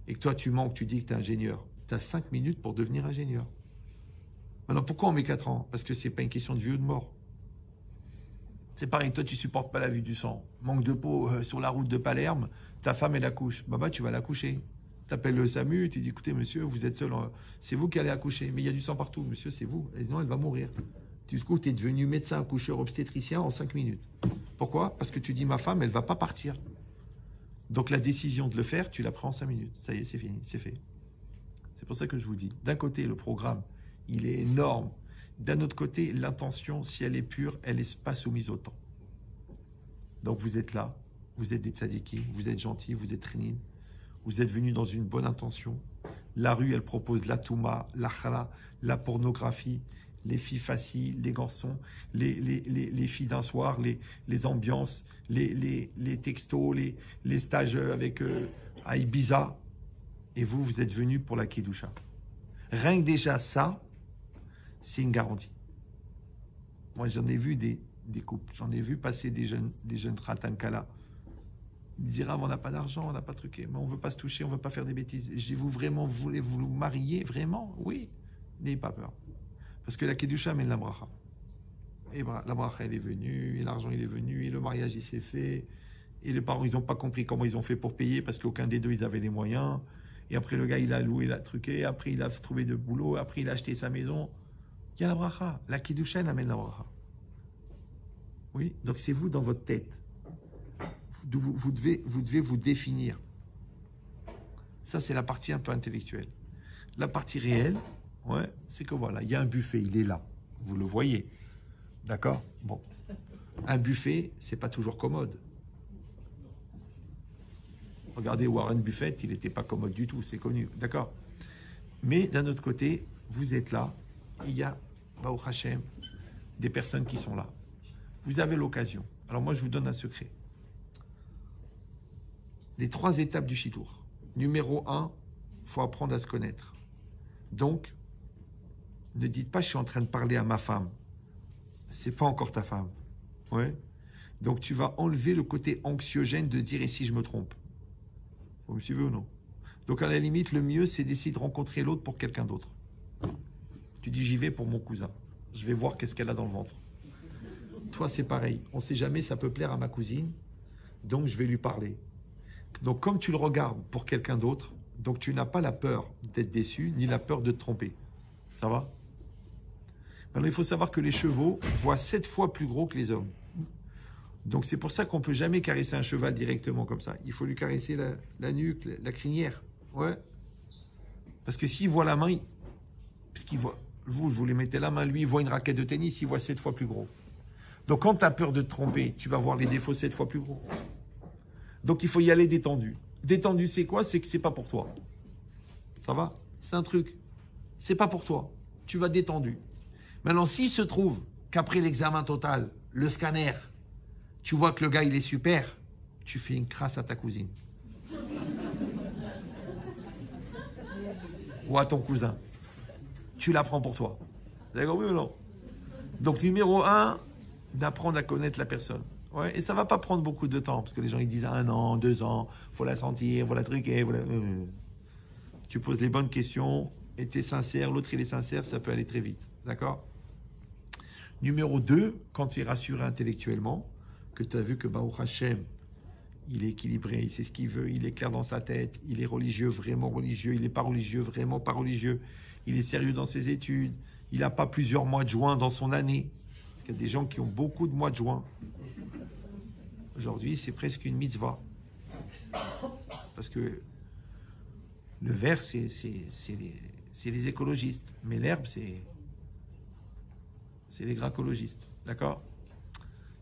et que toi tu manques, tu dis que tu es ingénieur, tu as 5 minutes pour devenir ingénieur. Maintenant, pourquoi on met 4 ans? Parce que c'est pas une question de vie ou de mort. C'est pareil, toi tu supportes pas la vue du sang. Manque de peau sur la route de Palerme, ta femme elle accouche. Bah tu vas l'accoucher. Tu appelles le SAMU, tu dis, écoutez monsieur, vous êtes seul, c'est vous qui allez accoucher, mais il y a du sang partout. Monsieur, c'est vous. Et sinon, elle va mourir. Du coup, tu es devenu médecin, accoucheur, obstétricien en 5 minutes. Pourquoi? Parce que tu dis, ma femme, elle va pas partir. Donc la décision de le faire, tu la prends en 5 minutes. Ça y est, c'est fini, c'est fait. C'est pour ça que je vous dis, d'un côté, le programme, il est énorme. D'un autre côté, l'intention, si elle est pure, elle n'est pas soumise au temps. Donc vous êtes là, vous êtes des tzadikim, vous êtes gentils, vous êtes rinin, vous êtes venus dans une bonne intention. La rue, elle propose la touma, la chala, la pornographie, les filles faciles, les garçons, les filles d'un soir, les ambiances, les textos, les stages avec à Ibiza. Et vous êtes venus pour la Kedusha. Rien que déjà ça, c'est une garantie. Moi, j'en ai vu des couples, j'en ai vu passer des jeunes Khatan-Kala. Ils me diraient, on n'a pas d'argent, on n'a pas truqué, mais on ne veut pas se toucher, on ne veut pas faire des bêtises. Et je dis, vous vraiment, voulez-vous vous marier? Vraiment? Oui. N'ayez pas peur. Parce que la Kedusha mène la bracha. Et la bracha, elle est venue, et l'argent, il est venu, et le mariage, il s'est fait. Et les parents, ils n'ont pas compris comment ils ont fait pour payer, parce qu'aucun des deux, ils avaient les moyens. Et après, le gars, il a loué, il a truqué. Après, il a trouvé de boulot. Après, il a acheté sa maison. Il y a la bracha. La Kedusha, elle amène la bracha. Oui, donc c'est vous dans votre tête. Vous devez vous définir. Ça, c'est la partie un peu intellectuelle. La partie réelle, ouais, c'est que voilà, il y a un buffet, il est là. Vous le voyez. D'accord? Bon. Un buffet, c'est pas toujours commode. Regardez Warren Buffett, il n'était pas commode du tout, c'est connu. D'accord? Mais d'un autre côté, vous êtes là, il y a, Baruch Hashem, des personnes qui sont là. Vous avez l'occasion. Alors moi, je vous donne un secret. Les 3 étapes du Shidur. Numéro 1, il faut apprendre à se connaître. Donc, ne dites pas, je suis en train de parler à ma femme. c'est pas encore ta femme. Ouais. Donc tu vas enlever le côté anxiogène de dire et si je me trompe. Vous me suivez ou non? Donc à la limite, le mieux c'est d'essayer de rencontrer l'autre pour quelqu'un d'autre. Tu dis j'y vais pour mon cousin. Je vais voir qu'est-ce qu'elle a dans le ventre. Toi c'est pareil. On sait jamais, ça peut plaire à ma cousine. Donc je vais lui parler. Donc comme tu le regardes pour quelqu'un d'autre, donc tu n'as pas la peur d'être déçu, ni la peur de te tromper. Ça va? Alors il faut savoir que les chevaux voient 7 fois plus gros que les hommes. Donc c'est pour ça qu'on ne peut jamais caresser un cheval directement comme ça. Il faut lui caresser la nuque, la crinière. Ouais. Parce que s'il voit la main, parce qu'il voit, vous lui mettez la main, lui il voit une raquette de tennis, il voit 7 fois plus gros. Donc quand tu as peur de te tromper, tu vas voir les défauts 7 fois plus gros. Donc il faut y aller détendu. Détendu c'est quoi? C'est que c'est pas pour toi. Ça va? C'est un truc. C'est pas pour toi. Tu vas détendu. Maintenant s'il se trouve qu'après l'examen total, le scanner, tu vois que le gars il est super, tu fais une crasse à ta cousine. Ou à ton cousin. Tu la prends pour toi. D'accord, oui ou non? Donc numéro 1, d'apprendre à connaître la personne. Ouais, et ça va pas prendre beaucoup de temps, parce que les gens ils disent 1 an, 2 ans, faut la sentir, faut la truquer, faut la... Tu poses les bonnes questions, et tu es sincère, l'autre il est sincère, ça peut aller très vite. D'accord? Numéro 2, quand tu es rassuré intellectuellement, que tu as vu que Baruch Hashem, il est équilibré, il sait ce qu'il veut, il est clair dans sa tête, il est religieux, vraiment religieux, il n'est pas religieux, vraiment pas religieux, il est sérieux dans ses études, il n'a pas plusieurs mois de juin dans son année, parce qu'il y a des gens qui ont beaucoup de mois de juin. Aujourd'hui, c'est presque une mitzvah. Parce que le vert, c'est les écologistes, mais l'herbe, c'est les gracologistes. D'accord?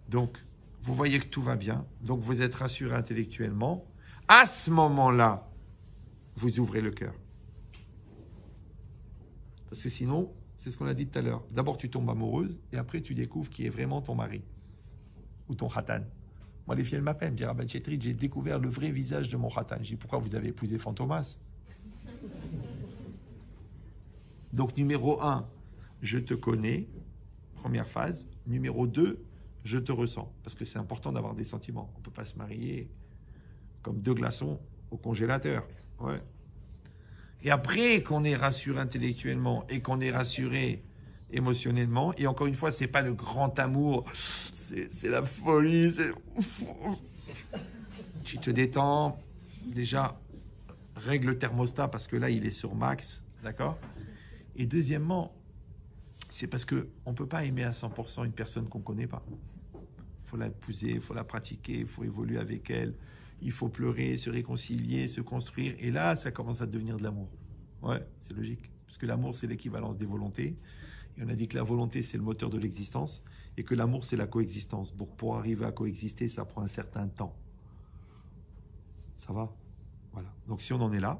Donc, vous voyez que tout va bien, donc vous êtes rassuré intellectuellement. À ce moment-là, vous ouvrez le cœur. Parce que sinon, c'est ce qu'on a dit tout à l'heure. D'abord, tu tombes amoureuse, et après, tu découvres qui est vraiment ton mari. Ou ton khatan. Moi, les filles, elles m'appellent, me disent, Rabbi Chetrit, j'ai découvert le vrai visage de mon khatan. Je dis, pourquoi vous avez épousé Fantomas? Donc, numéro 1, je te connais, première phase. Numéro 2, je te ressens. Parce que c'est important d'avoir des sentiments. On ne peut pas se marier comme 2 glaçons au congélateur. Ouais. Et après qu'on est rassuré intellectuellement et qu'on est rassuré émotionnellement, et encore une fois, c'est pas le grand amour, c'est la folie, tu te détends, déjà, règle le thermostat parce que là, il est sur max, d'accord? Et deuxièmement, c'est parce qu'on ne peut pas aimer à 100% une personne qu'on ne connaît pas. Il faut l'épouser, il faut la pratiquer, il faut évoluer avec elle, il faut pleurer, se réconcilier, se construire, et là, ça commence à devenir de l'amour. Ouais, c'est logique, parce que l'amour, c'est l'équivalence des volontés. Et on a dit que la volonté, c'est le moteur de l'existence, et que l'amour, c'est la coexistence. Donc, pour arriver à coexister, ça prend un certain temps. Ça va? Voilà. Donc, si on en est là,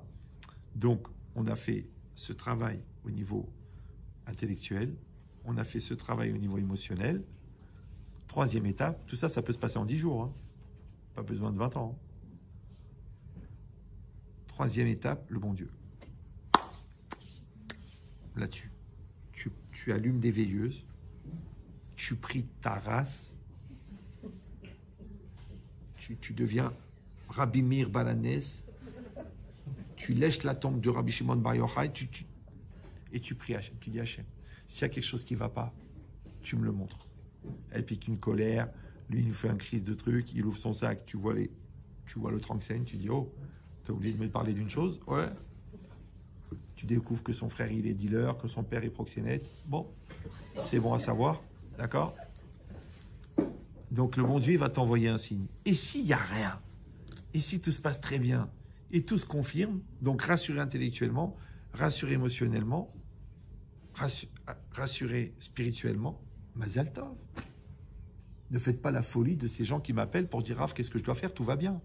donc, on a fait ce travail au niveau intellectuel, on a fait ce travail au niveau émotionnel. 3e étape, tout ça, ça peut se passer en 10 jours. Hein. Pas besoin de 20 ans. 3e étape, le bon Dieu. Là, tu allumes des veilleuses, tu pries ta race, tu deviens Rabbi Meir Balanès, tu lèches la tombe de Rabbi Shimon Bar Yochai, et tu pries Hachem. Tu dis Hachem, s'il y a quelque chose qui ne va pas, tu me le montres. Elle pique une colère, lui il nous fait un crise de truc, il ouvre son sac, tu vois le Tranxène, tu dis oh, t'as oublié de me parler d'une chose? Ouais. Tu découvres que son frère il est dealer, que son père est proxénète. Bon, c'est bon à savoir, d'accord? Donc le bon Dieu il va t'envoyer un signe. Et s'il n'y a rien, et si tout se passe très bien, et tout se confirme, donc rassuré intellectuellement, rassuré émotionnellement, rassuré spirituellement, Mazal Tov. Ne faites pas la folie de ces gens qui m'appellent pour dire Rav, qu'est-ce que je dois faire? Tout va bien.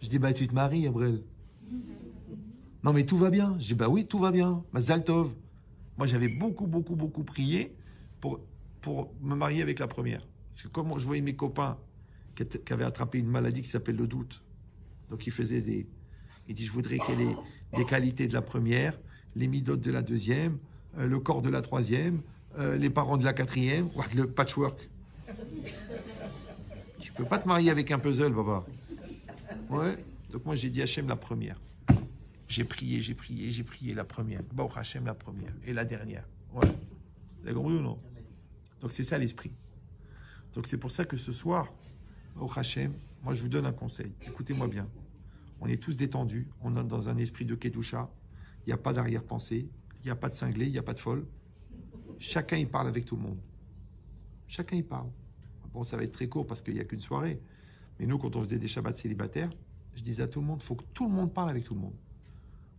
Je dis bah tu te maries, Abrel. Non mais tout va bien. Je dis bah oui, tout va bien. Mazal Tov. Moi j'avais beaucoup prié pour me marier avec la première. Parce que comme je voyais mes copains qui avaient attrapé une maladie qui s'appelle le doute. Donc ils faisaient il dit je voudrais qu'elle ait les qualités de la première, les midotes de la deuxième, le corps de la troisième, les parents de la quatrième, le patchwork. Tu peux pas te marier avec un puzzle, Baba. Ouais. Donc moi j'ai dit Hachem la première. J'ai prié la première. Bon, Hachem la première. Et la dernière. Ouais. Vous avez compris ou non? Donc c'est ça l'esprit. Donc c'est pour ça que ce soir, au Hachem, moi je vous donne un conseil. Écoutez-moi bien. On est tous détendus. On est dans un esprit de Kedusha. Il n'y a pas d'arrière-pensée. Il n'y a pas de cinglé. Il n'y a pas de folle. Chacun il parle avec tout le monde. Chacun il parle. Bon, ça va être très court parce qu'il n'y a qu'une soirée. Mais nous, quand on faisait des Shabbats célibataires, je disais à tout le monde, il faut que tout le monde parle avec tout le monde.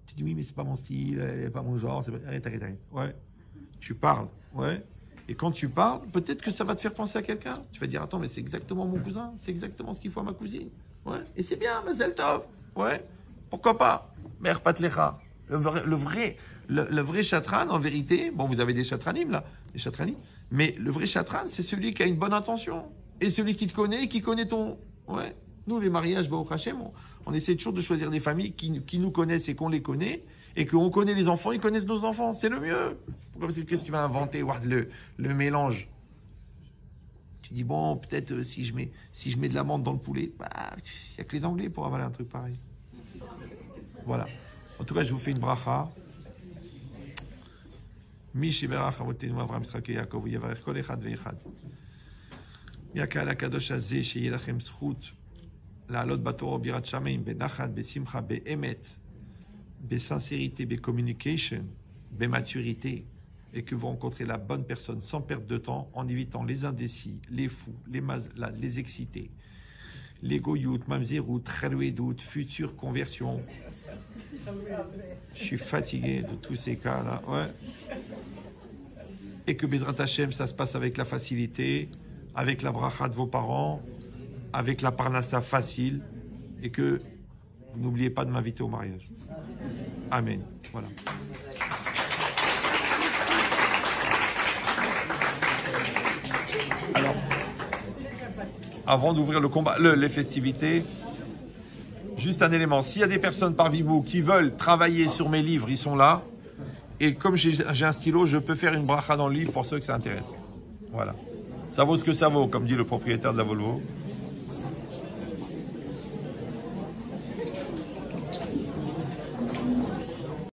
Tu dis oui, mais c'est pas mon style, pas mon genre. Arrête. Ouais. Tu parles. Ouais. Et quand tu parles, peut-être que ça va te faire penser à quelqu'un. Tu vas dire, attends, mais c'est exactement mon cousin. C'est exactement ce qu'il faut à ma cousine. Ouais. Et c'est bien, Mazel Tov. Ouais. Pourquoi pas? Mère Patlecha. Le vrai chatran, en vérité, bon, vous avez des chatranim là, des chatranim, mais le vrai chatran, c'est celui qui a une bonne intention. Et celui qui te connaît, qui connaît ton. Ouais. Nous, les mariages, Baruch Hashem, on essaie toujours de choisir des familles qui nous connaissent et qu'on les connaît, et qu'on connaît les enfants, ils connaissent nos enfants. C'est le mieux. Qu'est-ce que tu vas inventer, le mélange? Tu dis, bon, peut-être si je mets de l'amande dans le poulet, bah, il n'y a que les Anglais pour avaler un truc pareil. Voilà. En tout cas, je vous fais une bracha. Mishi berach avotenu Avraham Yitzchak Yaakov Yavarech kol echad ve'echad. Yakal hakadosh hazeh sheyeh lachem zchut la'alot batorah birat shamayim benachat besimcha be'emet besincérité becommunication bematurité et que vous rencontrez la bonne personne sans perdre de temps en évitant les indécis, les fous, les excités, l'égoïout, mamzerout, tralouédout, future conversion. Je suis fatigué de tous ces cas-là. Ouais. Et que Bezrat Hashem, ça se passe avec la facilité, avec la bracha de vos parents, avec la parnassa facile, et que vous n'oubliez pas de m'inviter au mariage. Amen. Voilà. Alors, avant d'ouvrir le combat, les festivités, juste un élément. S'il y a des personnes parmi vous qui veulent travailler sur mes livres, ils sont là. Et comme j'ai un stylo, je peux faire une bracha dans le livre pour ceux que ça intéresse. Voilà. Ça vaut ce que ça vaut, comme dit le propriétaire de la Volvo.